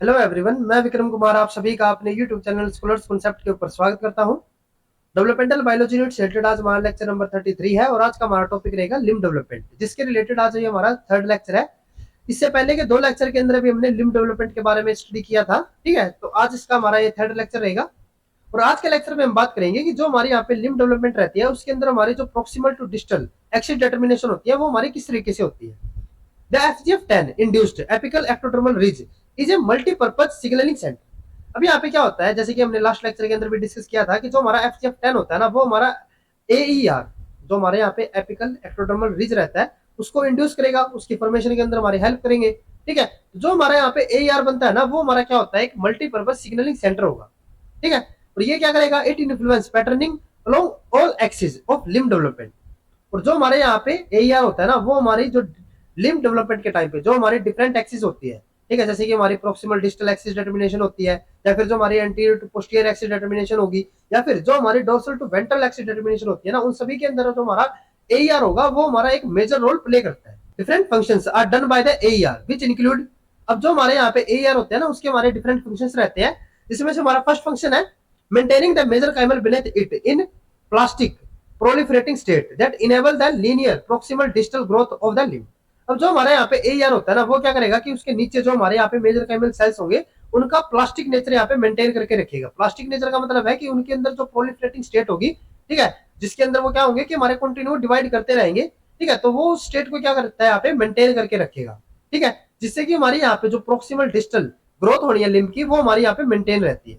Hello everyone, मैं विक्रम कुमार आप सभी का अपने यूट्यूब चैनल स्कॉलर्स कॉन्सेप्ट के ऊपर स्वागत करता हूं। डेवलपमेंटल बायोलॉजी यूनिट से रिलेटेड आज हमारा लेक्चर नंबर 33 है और आज का हमारा टॉपिक रहेगा लिम्ब डेवलपमेंट, जिसके रिलेटेड आज ये हमारा थर्ड लेक्चर है। इससे पहले के दो लेक्चर के अंदर भी हमने लिम्ब डेवलपमेंट के बारे में स्टडी किया था। ठीक है, तो आज इसका हमारा ये थर्ड लेक्चर रहेगा और आज के लेक्चर में हम बात करेंगे कि जो हमारी यहाँ पे लिम्ब डेवलपमेंट रहती है उसके अंदर हमारी जो proximal to distal axis determination होती है वो हमारी किस तरीके से होती है। The FGF10 induced apical ectodermal ridge is a multi-purpose signaling center। अभी यहाँ पे क्या होता है, जैसे कि हमने लास्ट लेक्चर के अंदर भी डिस्कस किया था कि जो हमारा FGF10 होता है ना, वो हमारा AER जो हमारे यहाँ पे एपिकल एक्टोडर्मल रिज रहता है उसको इंड्यूस करेगा, उसकी फॉर्मेशन के अंदर हमारी हेल्प करेंगे। ठीक है, जो हमारे यहाँ पे AER बनता है ना, वो हमारा क्या होता है, एक मल्टीपर्पज सिग्नलिंग सेंटर होगा। ठीक है, और ये क्या करेगा, it influence patterning along all axis of limb development. और जो हमारे यहाँ पे AER होता है ना, वो हमारी जो लिम्ब डेवलपमेंट के टाइम पे जो हमारी डिफरेंट एक्सिस होती है, ठीक है, जैसे कि हमारी प्रोक्सिमल डिस्टल एक्सिस डिटर्मिनेशन होती है, या फिर जो हमारी anterior to posterior axis determination होगी, या फिर जो हमारी dorsal to ventral axis determination होती है ना, उन सभी के अंदर जो हमारा AER होगा वो हमारा एक मेजर रोल प्ले करता है। Different functions are done by the AER which include. अब जो हमारे यहाँ पे AER होते हैं ना, उसके हमारे डिफरेंट फंक्शंस रहते हैं, जिसमें से हमारा फर्स्ट फंक्शन है maintaining the mesenchymal beneath it in plastic proliferating state that enable the linear proximal distal growth of the limb। अब जो हमारे यहाँ पे AER होता है ना, वो क्या करेगा कि उसके नीचे जो हमारे यहाँ पे मेसेंकाइमल सेल्स होंगे उनका प्लास्टिक नेचर यहाँ पे मेंटेन करके रखेगा। प्लास्टिक नेचर का मतलब है कि उनके अंदर जो प्रोलिफरेटिंग स्टेट होगी, ठीक है, जिसके अंदर वो क्या होंगे कि हमारे कंटिन्यू डिवाइड करते रहेंगे। ठीक है, तो वो स्टेट को क्या करता है, यहाँ पे मेंटेन करके रखेगा। ठीक है, जिससे कि हमारी यहाँ पे जो प्रोक्सिमल डिस्टल ग्रोथ हो रही है लिम्ब की, वो हमारी यहाँ पे मेंटेन रहती है।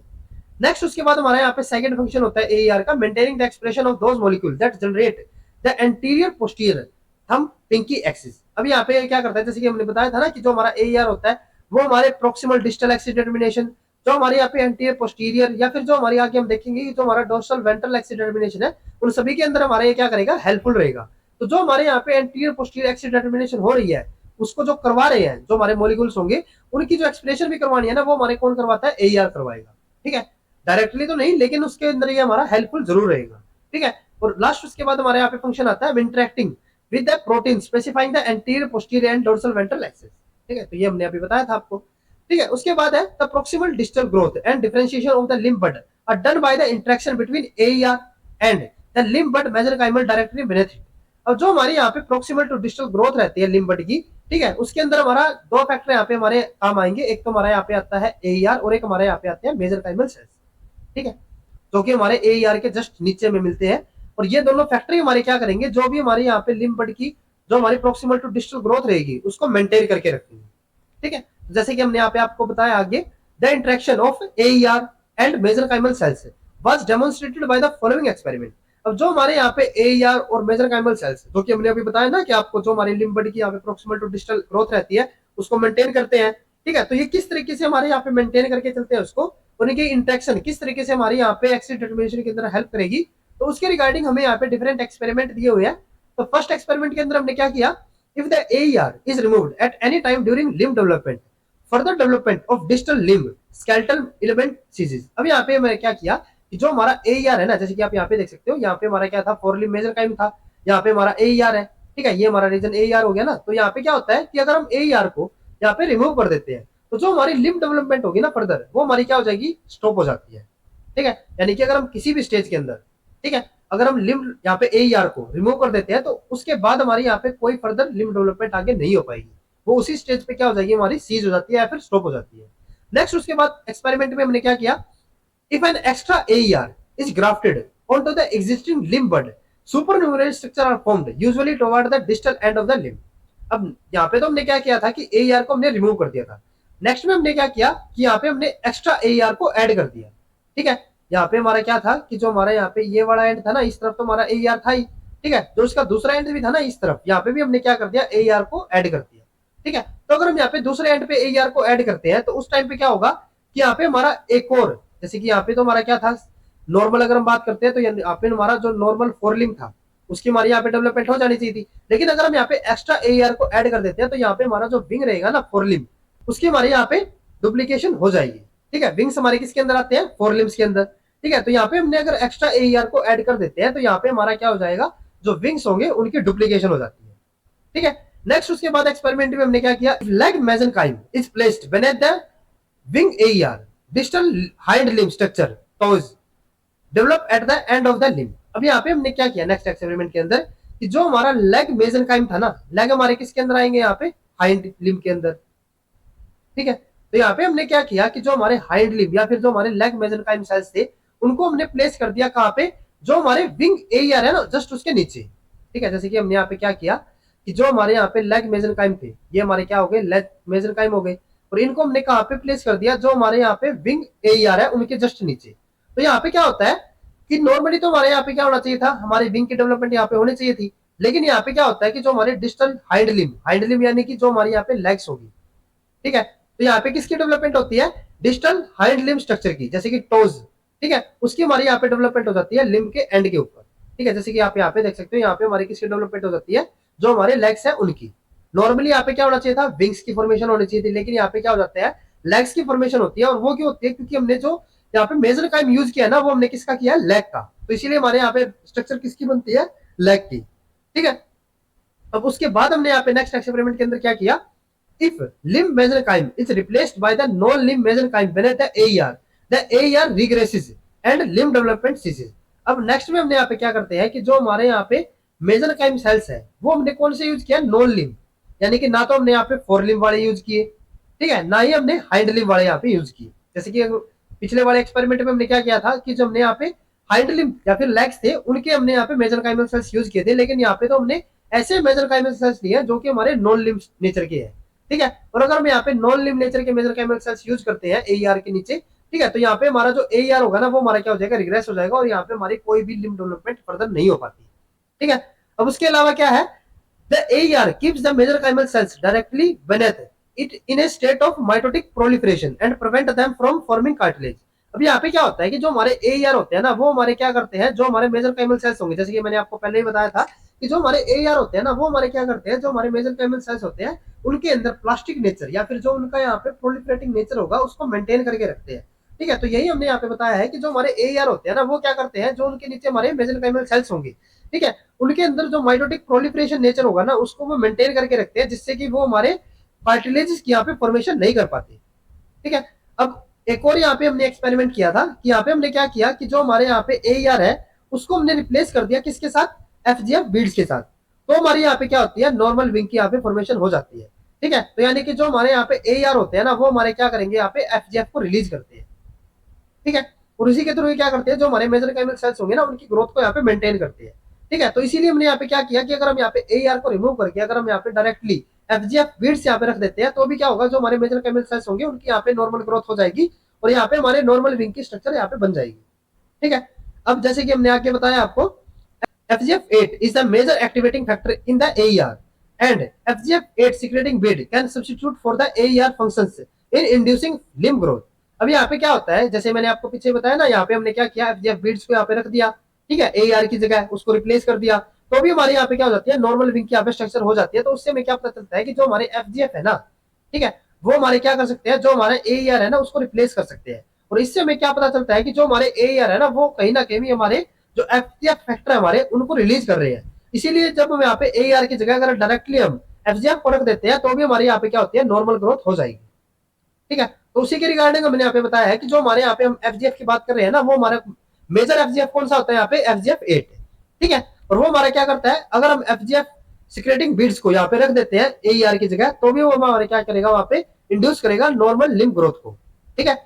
नेक्स्ट उसके बाद हमारे यहाँ पे सेकंड फंक्शन होता है AER का, maintaining the expression of those molecule that generate the anterior posterior thumb pinky axis. अभी यहाँ पे क्या करता है, जैसे कि हमने बताया था ना कि जो हमारा AER होता है वो हमारे प्रोक्सिमल डिस्टल एक्सिस डिटर्मिनेशन, जो हमारे यहाँ पे एंटीरियर पोस्टीरियर, या फिर जो हमारे आगे हम देखेंगे कि जो हमारा डोर्सल वेंट्रल एक्सिस डिटर्मिनेशन है, उन सभी के अंदर हमारे ये क्या करेगा, हेल्पफुल रहेगा। तो जो हमारे यहाँ पे एंटीरियर पोस्टीरियर एक्सिस डिटर्मिनेशन हो रही है, उसको जो करवा रहे हैं जो हमारे मॉलिक्यूल्स होंगे, उनकी जो एक्सप्रेशन भी करवानी है ना, वो हमारे कौन करवाता है, AER करवाएगा। ठीक है, डायरेक्टली तो नहीं, लेकिन उसके अंदर ये हमारा हेल्पफुल जरूर रहेगा। ठीक है, और लास्ट उसके बाद हमारे यहाँ पे फंक्शन आता है interacting with the protein specifying the anterior posterior and dorsal ventral axis. ठीक है, तो ये हमने अभी बताया था आपको। ठीक है, उसके बाद है the proximal distal growth and differentiation of the limb bud are done by the interaction between AER and the limb bud mesenchymal directly beneath it. अब जो हमारी यहाँ पे प्रोक्सिमल टू डिस्टल ग्रोथ रहती है लिम्ब बड की, ठीक है, उसके अंदर हमारा दो फैक्टर यहाँ पे हमारे काम आएंगे। एक तो हमारा यहाँ पे आता है AER और एक हमारे यहाँ पे आते हैं मेसेंकाइमल सेल्स। ठीक है, जो कि हमारे AER के जस्ट नीचे में मिलते हैं। और ये दोनों फैक्टरी हमारे क्या करेंगे, जो भी हमारे यहाँ पे लिम्ब बड की जो हमारी प्रोक्सिमल टू डिस्टल ग्रोथ रहेगी उसको मेंटेन करके रखेंगे। ठीक है, जैसे कि हमने यहाँ पे आपको बताया आगे, the interaction of AER and mesenchymal cells was demonstrated by the following experiment. अब जो हमारे यहाँ पे AER और मेसेंकाइमल सेल्स, जो कि हमने अभी बताया ना कि आपको जो हमारी लिम्ब बड की यहाँ पे प्रोक्सिमल टू डिस्टल ग्रोथ रहती है उसको मेंटेन करते हैं। ठीक है, तो ये किस तरीके से हमारे यहाँ पे मेंटेन करके चलते हैं उसको, उनकी इंटरेक्शन किस तरीके से हमारी यहाँ पे एक्सिस डिटर्मिनेशन के अंदर हेल्प करेगी, तो उसके रिगार्डिंग हमें यहाँ पे डिफरेंट एक्सपेरिमेंट दिए हुए हैं। तो फर्स्ट एक्सपेरिमेंट के अंदर हमने क्या किया, if the AER is removed at any time during limb development, further development of distal limb skeletal element ceases। अब यहाँ पे मैंने क्या किया कि जो हमारा AER है ना, जैसे कि आप यहाँ पे देख सकते हो, यहाँ पे हमारा क्या था, फोर लिम्ब मेसेंकाइम था, यहाँ पे हमारा AER है। ठीक है, ये हमारा रीजन AER हो गया ना। तो यहाँ पे क्या होता है कि अगर हम AER को यहाँ पे रिमूव कर देते हैं तो जो हमारी लिम्ब डेवलपमेंट होगी ना फर्दर, वो हमारी क्या हो जाएगी, स्टॉप हो जाती है। ठीक है, यानी कि अगर हम किसी भी स्टेज के अंदर, ठीक है, अगर हम लिम्ब यहाँ पे AER को रिमूव कर देते हैं तो उसके बाद हमारी यहाँ पे कोई फर्दर लिम्ब डेवलपमेंट आगे नहीं हो पाएगी, वो उसी स्टेज पे क्या हो जाएगी, हमारी सीज हो जाती है या फिर स्टॉप हो जाती है। नेक्स्ट उसके बाद एक्सपेरिमेंट में हमने क्या किया, if an extra AER is grafted onto the existing limb bud, supernumerary structure are formed usually toward the distal end of the limb। अब यहाँ पे तो हमने क्या किया था कि AER को हमने रिमूव कर दिया था। नेक्स्ट में हमने क्या किया कि यहाँ पे हमने एक्स्ट्रा AER को ऐड कर दिया। ठीक है, यहाँ पे हमारा क्या था कि जो हमारा यहाँ पे ये वाला एंड था ना, इस तरफ तो हमारा AER था ही। ठीक है, जो इसका दूसरा एंड भी था ना इस तरफ, यहाँ पे भी हमने क्या कर दिया, AER को ऐड कर दिया। ठीक है, तो अगर हम यहाँ पे दूसरे एंड पे AER को ऐड करते हैं तो उस टाइम पे क्या होगा कि यहाँ पे हमारा एक और, जैसे कि यहाँ पे तो हमारा क्या था, नॉर्मल अगर हम बात करते हैं तो यहाँ पे हमारा जो नॉर्मल फोरलिम था उसकी हमारी यहाँ पे डेवलपमेंट हो जानी चाहिए थी। लेकिन अगर हम यहाँ पे एक्स्ट्रा AER को ऐड कर देते हैं तो यहाँ पे हमारा जो विंग रहेगा ना फोरलिम, उसकी हमारी यहाँ पे डुप्लीकेशन हो जाएगी। ठीक है, विंग्स हमारे किसके अंदर आते हैं, फोरलिम्स के अंदर। ठीक है, तो यहाँ पे हमने अगर एक्स्ट्रा AER को ऐड कर देते हैं तो यहाँ पे हमारा क्या हो जाएगा, जो विंग्स होंगे उनकी डुप्लीकेशन हो जाती है। ठीक है, नेक्स्ट उसके बाद एक्सपेरिमेंट में हमने क्या किया, leg mesenchyme is placed beneath the wing AER distal hind limb structure toes develop at the end of the limb. अब यहाँ पे हमने क्या किया नेक्स्ट एक्सपेरिमेंट के अंदर कि जो हमारा लेग मेसेनकाइम था ना, लेग हमारे किसके अंदर आएंगे यहाँ पे हाइंड लिम्ब के अंदर, ठीक है। तो यहाँ पे हमने क्या किया कि जो हमारे हाइंड लिम्ब या फिर जो हमारे लेग मेसेनकाइम सेल्स थे उनको हमने प्लेस कर दिया कहाँ पे, जो हमारे विंग एईआर है ना जस्ट उसके नीचे, ठीक है। जैसे कि हमने यहाँ पे क्या किया कि जो हमारे यहाँ पे लेग मेसेनकाइम थे ये हमारे क्या हो गए लेग मेसेनकाइम हो गए, और इनको हमने कहाँ पे प्लेस कर दिया जो हमारे यहाँ पे विंग एईआर है उनके जस्ट नीचे। तो यहाँ पे क्या होता है कि नॉर्मली तो हमारे यहाँ पे क्या होना चाहिए था, हमारे विंग की डेवलपमेंट यहाँ पे होनी चाहिए थी, लेकिन यहाँ पे क्या होता है कि जो हमारे डिस्टल हाइंड लिम्ब यानी कि जो हमारी यहाँ पे लेग्स होगी, ठीक है। तो यहाँ पे किसकी डेवलपमेंट होती है, डिस्टल हाइंड लिम्ब स्ट्रक्चर की, जैसे कि टोज, ठीक है, उसकी हमारी यहाँ पे डेवलपमेंट हो जाती है लिम्ब के एंड के ऊपर, ठीक है। जैसे कि आप यहाँ पे देख सकते हो यहाँ पे हमारी किसकी डेवलपमेंट हो जाती है, जो हमारे लेग्स है उनकी। नॉर्मली यहाँ पे क्या होना चाहिए था, विंग्स की फॉर्मेशन होनी चाहिए थी, लेकिन यहाँ पे क्या हो जाता है लेग्स की फॉर्मेशन होती है। और वो क्यों होती है, क्योंकि हमने जो यहाँ पे मेसेनकाइम यूज किया ना वो हमने किसका किया है, लेग का, तो इसीलिए हमारे यहाँ पे स्ट्रक्चर किसकी बनती है, लेग की, ठीक है। अब उसके बाद हमने यहाँ पे नेक्स्ट एक्सपेरिमेंट के अंदर क्या किया, if limb mesenchyme is replaced by the non-limb mesenchyme beneath the AER regresses and limb development ceases। अब नेक्स्ट में हमने यहाँ पे क्या करते हैं कि जो हमारे यहाँ पे मेसेनकाइम सेल्स है वो हमने कौन से यूज किया, नॉन लिम्ब, यानी कि ना तो हमने यहाँ पे फोर लिम्ब वाले यूज किए, ठीक है, ना ही हमने हाइंड लिम्ब वाले यहाँ पे यूज किए। जैसे कि पिछले वाले एक्सपेरिमेंट में हमने क्या किया था कि जो हमने यहाँ पे हाइंड लिम्ब या फिर लेग्स थे उनके हमने यहाँ पे मेसेनकाइमल सेल्स यूज किए थे, लेकिन यहाँ पे तो हमने ऐसे मेसेनकाइमल सेल्स लिए जो कि हमारे नॉन लिम्ब नेचर के हैं, ठीक है। और अगर हम यहाँ पे नॉन लिम्ब नेचर के मेसेनकाइमल सेल्स यूज करते हैं एईआर के नीचे, ठीक है, तो यहाँ पे हमारा जो एईआर होगा ना वो हमारा क्या हो जाएगा, रिग्रेस हो जाएगा, और यहाँ पे हमारी कोई भी लिम्ब डेवलपमेंट फर्दर नहीं हो पाती, ठीक है। अब उसके अलावा क्या है, the AER keeps the mesenchymal cells directly beneath it in a state of mitotic proliferation and prevent them from forming cartilage। अब यहाँ पे क्या होता है कि जो हमारे एईआर होते हैं ना वो हमारे क्या करते हैं, जो हमारे मेसेनकाइमल सेल्स होंगे, जैसे कि मैंने आपको पहले ही बताया था कि जो हमारे एईआर होते हैं ना वो हमारे क्या करते हैं, जो हमारे मेसेनकाइमल सेल्स होते हैं उनके अंदर प्लास्टिक नेचर या फिर जो उनका यहाँ पे प्रोलिफरेटिंग नेचर होगा उसको मेंटेन करके रखते हैं, ठीक है। तो यही हमने यहाँ पे बताया है कि जो हमारे एईआर होते हैं ना वो क्या करते हैं, जो उनके नीचे हमारे मेसेनकाइमल सेल्स होंगे, ठीक है, उनके अंदर जो माइटोटिक प्रोलिफरेशन नेचर होगा ना उसको वो मेंटेन करके रखते हैं, जिससे कि वो हमारे कार्टिलेजेस की यहाँ पे फॉर्मेशन नहीं कर पाते, ठीक है। अब एक और यहाँ पे हमने एक्सपेरिमेंट किया था कि यहाँ पे हमने क्या किया कि जो हमारे यहाँ पे एईआर है उसको हमने रिप्लेस कर दिया किसके साथ, एफजीएफ बीड्स के साथ। तो हमारी यहाँ पे क्या होती है, नॉर्मल विंग की यहाँ पे फॉर्मेशन हो जाती है, ठीक है। तो यानी कि जो हमारे यहाँ पे एईआर होते हैं ना वो हमारे क्या करेंगे, यहाँ पे एफजीएफ को रिलीज करते हैं, ठीक है। और उसी के थ्रू क्या करते हैं, जो हमारे मेसेनकाइमल सेल्स होंगे ना उनकी ग्रोथ को यहाँ पे मेंटेन करते हैं, ठीक है। तो इसीलिए हमने यहाँ पे क्या किया कि अगर हम यहाँ पे एईआर को रिमूव करके अगर हम यहाँ पे डायरेक्टली एफजीएफ बीड्स यहाँ पे रख देते हैं तो भी क्या होगा, जो हमारे मेसेनकाइमल सेल्स होंगे उनकी यहाँ पे नॉर्मल ग्रोथ हो जाएगी और यहाँ पे हमारे नॉर्मल विंग की स्ट्रक्चर यहाँ पे बन जाएगी, ठीक है। अब जैसे कि हमने आगे बताया आपको, FGF8 is the major activating factor in the AER and FGF8 secreting bead can substitute for the AER functions in inducing limb growth। अब यहाँ पे क्या होता है, जैसे मैंने आपको पीछे बताया ना, यहाँ पे हमने क्या किया, FGF बीड्स को यहाँ पे रख दिया, ठीक है, AER की जगह उसको रिप्लेस कर दिया, तो भी हमारे यहाँ पे क्या हो जाती है, नॉर्मल विंग की यहाँ पे स्ट्रक्चर हो जाती है। तो उससे हमें क्या पता चलता है कि जो हमारे FGF है ना, ठीक है, वो हमारे क्या कर सकते हैं, जो हमारे एईआर है ना उसको रिप्लेस कर सकते हैं। और इससे हमें क्या पता चलता है कि जो हमारे एईआर है ना वो कहीं ना कहीं हमारे जो एफजीएफ फैक्टर है हमारे उनको रिलीज कर रहे हैं। इसीलिए जब हम यहाँ पे एईआर की जगह अगर डायरेक्टली हम एफजीएफ को रख देते हैं तो भी हमारे यहाँ पे क्या होती है, नॉर्मल ग्रोथ हो जाएगी, ठीक है। तो उसी के रिगार्डिंग हमने यहाँ पे बताया है कि जो हमारे यहाँ पे हम एफजीएफ की बात कर रहे हैं ना वो हमारा मेजर एफजीएफ कौन सा होता है, यहाँ पे FGF8, ठीक है। और वो हमारा क्या करता है, अगर हम FGF सिक्रेटिंग बीड्स को यहाँ पे रख देते हैं एईआर की जगह तो भी वो हमारे क्या करेगा, वहां पे इंड्यूस करेगा नॉर्मल लिम्ब ग्रोथ को, ठीक है।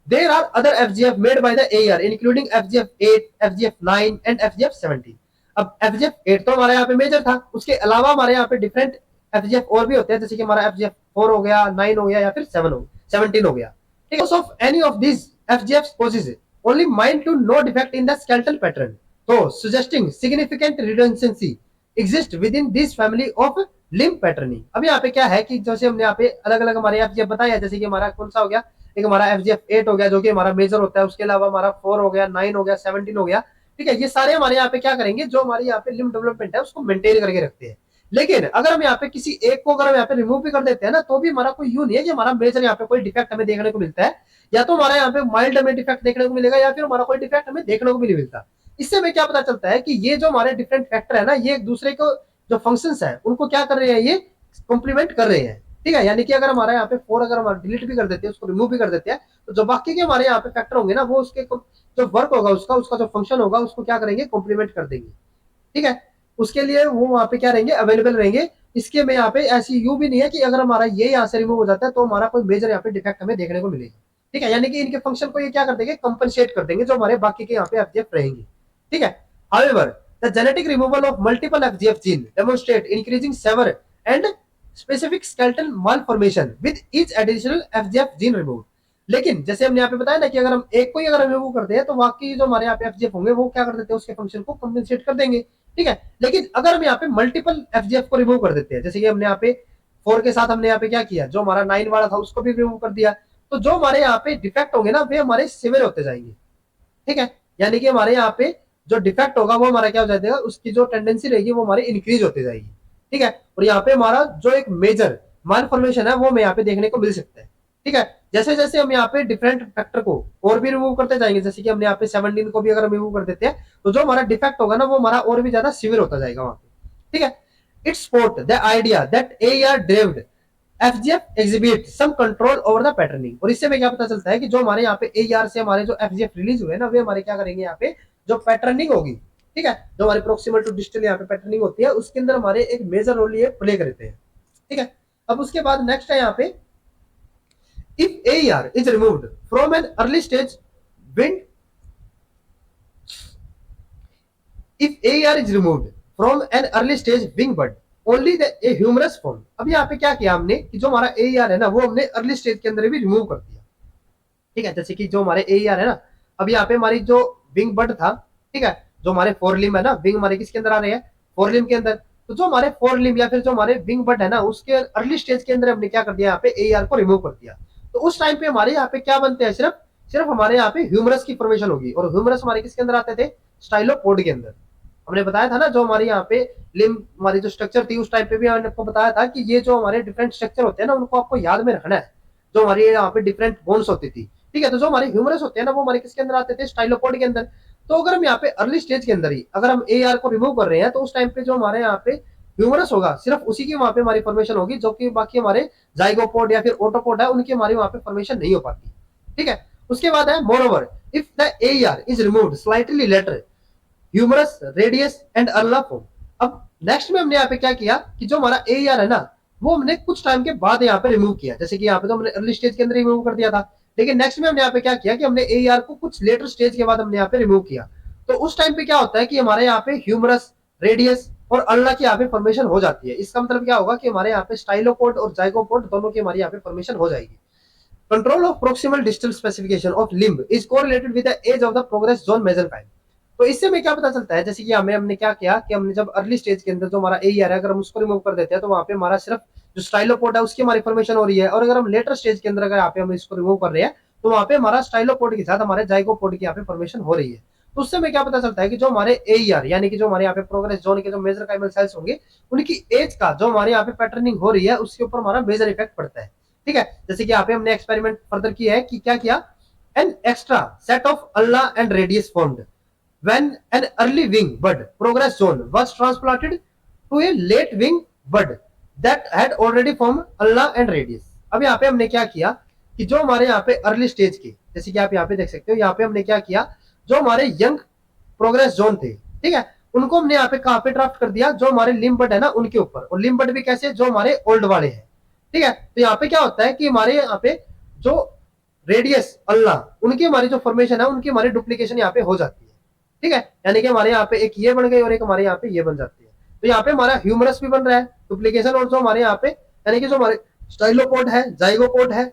There are other FGF made by the AER including FGF8, FGF9 and FGF17। अब FGF8 तो हमारे यहाँ पे मेजर था, उसके अलावा हमारे यहाँ पे डिफरेंट FGF और भी होते हैं, जैसे कि हमारा FGF4 हो गया, 9 हो गया या फिर 17 हो गया, ठीक है। Of any of this FGF causes only mind to no defect in the skeletal pattern, so suggesting significant redundancy exist within this family of limb patterning। अब यहाँ पे क्या है कि जैसे हमने यहाँ पे अलग अलग हमारे FGF बताया, जैसे कि हमारा कौन सा हो गया, एक हमारा FGF8 हो गया जो कि हमारा मेजर होता है, उसके अलावा हमारा 4 हो गया, 9 हो गया, 17 हो गया, ठीक है। ये सारे हमारे यहाँ पे क्या करेंगे, जो हमारे यहाँ पे लिम्ब डेवलपमेंट है उसको मेंटेन करके रखते हैं। लेकिन अगर हम यहाँ पे किसी एक को अगर हम यहाँ पे रिमूव भी कर देते हैं ना तो भी हमारा कोई यूं नहीं है कि हमारा मेजर यहाँ पे कोई डिफेक्ट हमें देखने को मिलता है, या तो हमारा यहाँ पे माइल्ड हमें डिफेक्ट देखने को मिलेगा या फिर हमारा कोई डिफेक्ट हमें देखने को भी नहीं मिलता। इससे हमें क्या पता चलता है कि ये जो हमारे डिफरेंट फैक्टर है ना ये एक दूसरे को जो फंक्शंस है उनको क्या कर रहे हैं, ये कॉम्प्लीमेंट कर रहे हैं, ठीक है, यानी कि अगर हमारा यहाँ पे 4 अगर हमारा डिलीट भी कर देते हैं, उसको रिमूव भी कर देते हैं, तो जो बाकी के हमारे यहाँ पे फैक्टर होंगे ना, वो उसके जो वर्क होगा उसका उसका जो फंक्शन होगा उसको क्या करेंगे, कॉम्प्लीमेंट कर देंगे। ठीक है, उसके लिए वो वहां पे क्या रहेंगे, अवेलेबल रहेंगे। इसके में यहाँ पे ऐसी यू भी नहीं है कि अगर हमारा ये यहाँ से रिमूव हो जाता है तो हमारा कोई मेजर यहाँ पे डिफेक्ट हमें देखने को मिलेगा। ठीक है, यानी कि इनके फंक्शन को ये क्या कर देंगे, कंपनसेट कर देंगे जो हमारे बाकी के यहाँ पे एफजीएफ रहेंगे। ठीक है, however the genetic removal of multiple FGF gene demonstrate increasing severe and specific skeletal malformation with each additional FGF gene remove. लेकिन जैसे हमने यहाँ पे बताया ना कि अगर हम एक को ही अगर रिमूव करते हैं तो बाकी जो हमारे यहाँ पे एफजीएफ होंगे वो क्या कर देते हैं, उसके फंक्शन को कंपनसेट कर देंगे। ठीक है, लेकिन अगर हम यहाँ पे मल्टीपल एफजीएफ को रिमूव कर देते हैं, जैसे कि हमने यहाँ पे 4 के साथ हमने यहाँ पे क्या किया, जो हमारा 9 वाला था उसको भी रिमूव कर दिया, तो जो हमारे यहाँ पे डिफेक्ट होंगे ना वे हमारे सिवियर होते जाएंगे। ठीक है, यानी कि हमारे यहाँ पे जो डिफेक्ट होगा वो हमारा क्या हो जाएगा, उसकी जो टेंडेंसी रहेगी वो हमारी इंक्रीज होती जाएगी। ठीक है, और यहाँ पे हमारा जो एक मेजर मालफॉर्मेशन है वो हमें यहाँ पे देखने को मिल सकता है। ठीक है, जैसे जैसे हम यहाँ पे डिफरेंट फैक्टर को और भी रिमूव करते जाएंगे, जैसे कि हमने यहाँ पे 17 को भी अगर रिमूव कर देते हैं तो जो हमारा डिफेक्ट होगा ना वो हमारा और भी ज्यादा सिवियर होता जाएगा वहां पे। ठीक है, it's support the idea that AR driven FGF exhibit some control over the patterning. और इससे हमें क्या पता चलता है कि जो हमारे यहाँ पे एआर से हमारे जो एफजीएफ रिलीज हुए ना वे हमारे क्या करेंगे, यहाँ पे जो पैटर्निंग होगी, ठीक है, जो हमारे प्रोक्सिमल टू डिस्टल यहाँ पे पैटर्निंग होती है उसके अंदर हमारे एक मेजर रोल ये प्ले करते हैं। ठीक है, अब उसके बाद नेक्स्ट है यहाँ पे, if AER is removed from an early stage wind, if AER is removed from an early stage wing bud, only the a humerus form। अब यहाँ पे क्या किया हमने कि जो हमारा AER है ना वो हमने अर्ली स्टेज के अंदर भी रिमूव कर दिया। ठीक है, जैसे कि जो हमारे AER है ना, अब यहाँ पे हमारी जो विंग बड था, ठीक है, जो हमारे 4 लिम्ब है ना, विंग हमारे किसके अंदर आ रहे हैं, 4 लिम्ब के अंदर, तो जो हमारे 4 लिम्ब या फिर जो हमारे विंग बड है ना उसके अर्ली स्टेज के अंदर हमने क्या कर दिया, यहाँ पे AER को रिमूव कर दिया। तो उस टाइम पे हमारे यहाँ पे क्या बनते हैं, सिर्फ सिर्फ हमारे यहाँ पे ह्यूमरस की फॉर्मेशन होगी। और ह्यूमरस हमारे किसके अंदर आते थे, स्टाइलोपोड के अंदर। हमने बताया था ना जो हमारे यहाँ पे लिम्ब हमारी जो स्ट्रक्चर थी उस टाइम पे भी हमने आपको बताया था कि ये जो हमारे डिफरेंट स्ट्रक्चर होते हैं ना उनको आपको याद में रखना है, जो हमारी यहाँ पे डिफरेंट बोन्स होती थी। ठीक है, तो जो हमारे ह्यूमरस होते हैं ना वो हमारे किसके अंदर आते थे, स्टाइलोपोड के अंदर। तो अगर हम यहाँ पे अर्ली स्टेज के अंदर ही अगर हम AR को रिमूव कर रहे हैं तो उस टाइम पे जो हमारे यहाँ पे ह्यूमरस होगा सिर्फ उसी की वहां पे हमारी फॉर्मेशन होगी, जो कि बाकी हमारे जाइगोपोड या फिर ऑटोपोड है उनकी हमारी वहां पे फॉर्मेशन नहीं हो पाती। ठीक है, उसके बाद है moreover if the AR is removed slightly later humerus radius and ulna form. अब नेक्स्ट में हमने यहाँ पे क्या किया कि जो हमारा AR है ना वो हमने कुछ टाइम के बाद यहाँ पे रिमूव किया, जैसे कि यहाँ पे तो हमने अर्ली स्टेज के अंदर रिमूव कर दिया था, लेकिन नेक्स्ट में हमने यहाँ पे क्या किया कि हमने AR को कुछ लेटर स्टेज के बाद हमने यहाँ पे रिमूव किया। तो उस टाइम पे क्या होता है कि हमारे यहाँ पे ह्यूमरस रेडियस और अल्ला की यहाँ पे फॉर्मेशन हो जाती है। इसका मतलब क्या होगा कि हमारे यहाँ पे स्टाइलोपोड और जाइगोपोड दोनों की हमारी यहाँ पे फॉर्मेशन हो जाएगी। Control of proximal distal specification of limb is correlated with the age of the progress zone mesenchyme. तो इससे हमें क्या पता चलता है, जैसे कि हमने क्या किया कि हमने जब अर्ली स्टेज के अंदर जो हमारा AR है अगर हम उसको रिमूव कर देते हैं तो वहां पे हमारा सिर्फ जो स्टाइलोपोड है उसकी हमारी फॉर्मेशन हो रही है, और अगर हम लेटर स्टेज के अंदर अगर यहाँ पे हम इसको रिमूव कर रहे हैं तो वहां पे हमारा स्टाइलोपोड के साथ हमारे जाइगोपोड की यहाँ पे फॉर्मेशन हो रही है। तो उससे हमें क्या पता चलता है कि जो हमारे AR यानी कि जो हमारे यहाँ पे प्रोग्रेस जोन के जो मेसनकाइमल सेल्स होंगे उनकी एज का जो हमारे यहाँ पे पैटर्निंग हो रही है उसके ऊपर हमारा मेजर इफेक्ट पड़ता है। ठीक है, जैसे कि यहाँ पे हमने एक्सपेरिमेंट फर्दर किया है कि क्या किया, an extra set of ulna and radius formed when an early wing bud progress zone was transplanted to a late wing bud that had already formed ulna and radius। अब यहाँ पे हमने क्या किया कि जो हमारे यहाँ पे अर्ली स्टेज के, जैसे कि आप यहाँ पे देख सकते हो, यहाँ पे हमने क्या किया, जो हमारे यंग प्रोग्रेस जोन थे, ठीक है, उनको हमने यहाँ पे कहाँ पे ड्राफ्ट कर दिया, जो हमारे लिम्ब बड है ना उनके ऊपर। और लिम्ब बड भी कैसे, जो हमारे ओल्ड वाले हैं। ठीक है, तो यहाँ पे क्या होता है कि हमारे यहाँ पे जो रेडियस अल्लाह उनकी हमारी जो फॉर्मेशन है उनकी हमारी डुप्लीकेशन यहाँ पे हो जाती है। ठीक है, यानी कि हमारे यहाँ पे एक ये बन गई और एक हमारे यहाँ पे ये बन जाती है। तो यहाँ पे हमारा ह्यूमरस भी बन रहा है डुप्लीकेशन, और जो हमारे यहाँ पे यानी कि जो हमारे स्टाइलोपोड है जाइगोपोड है,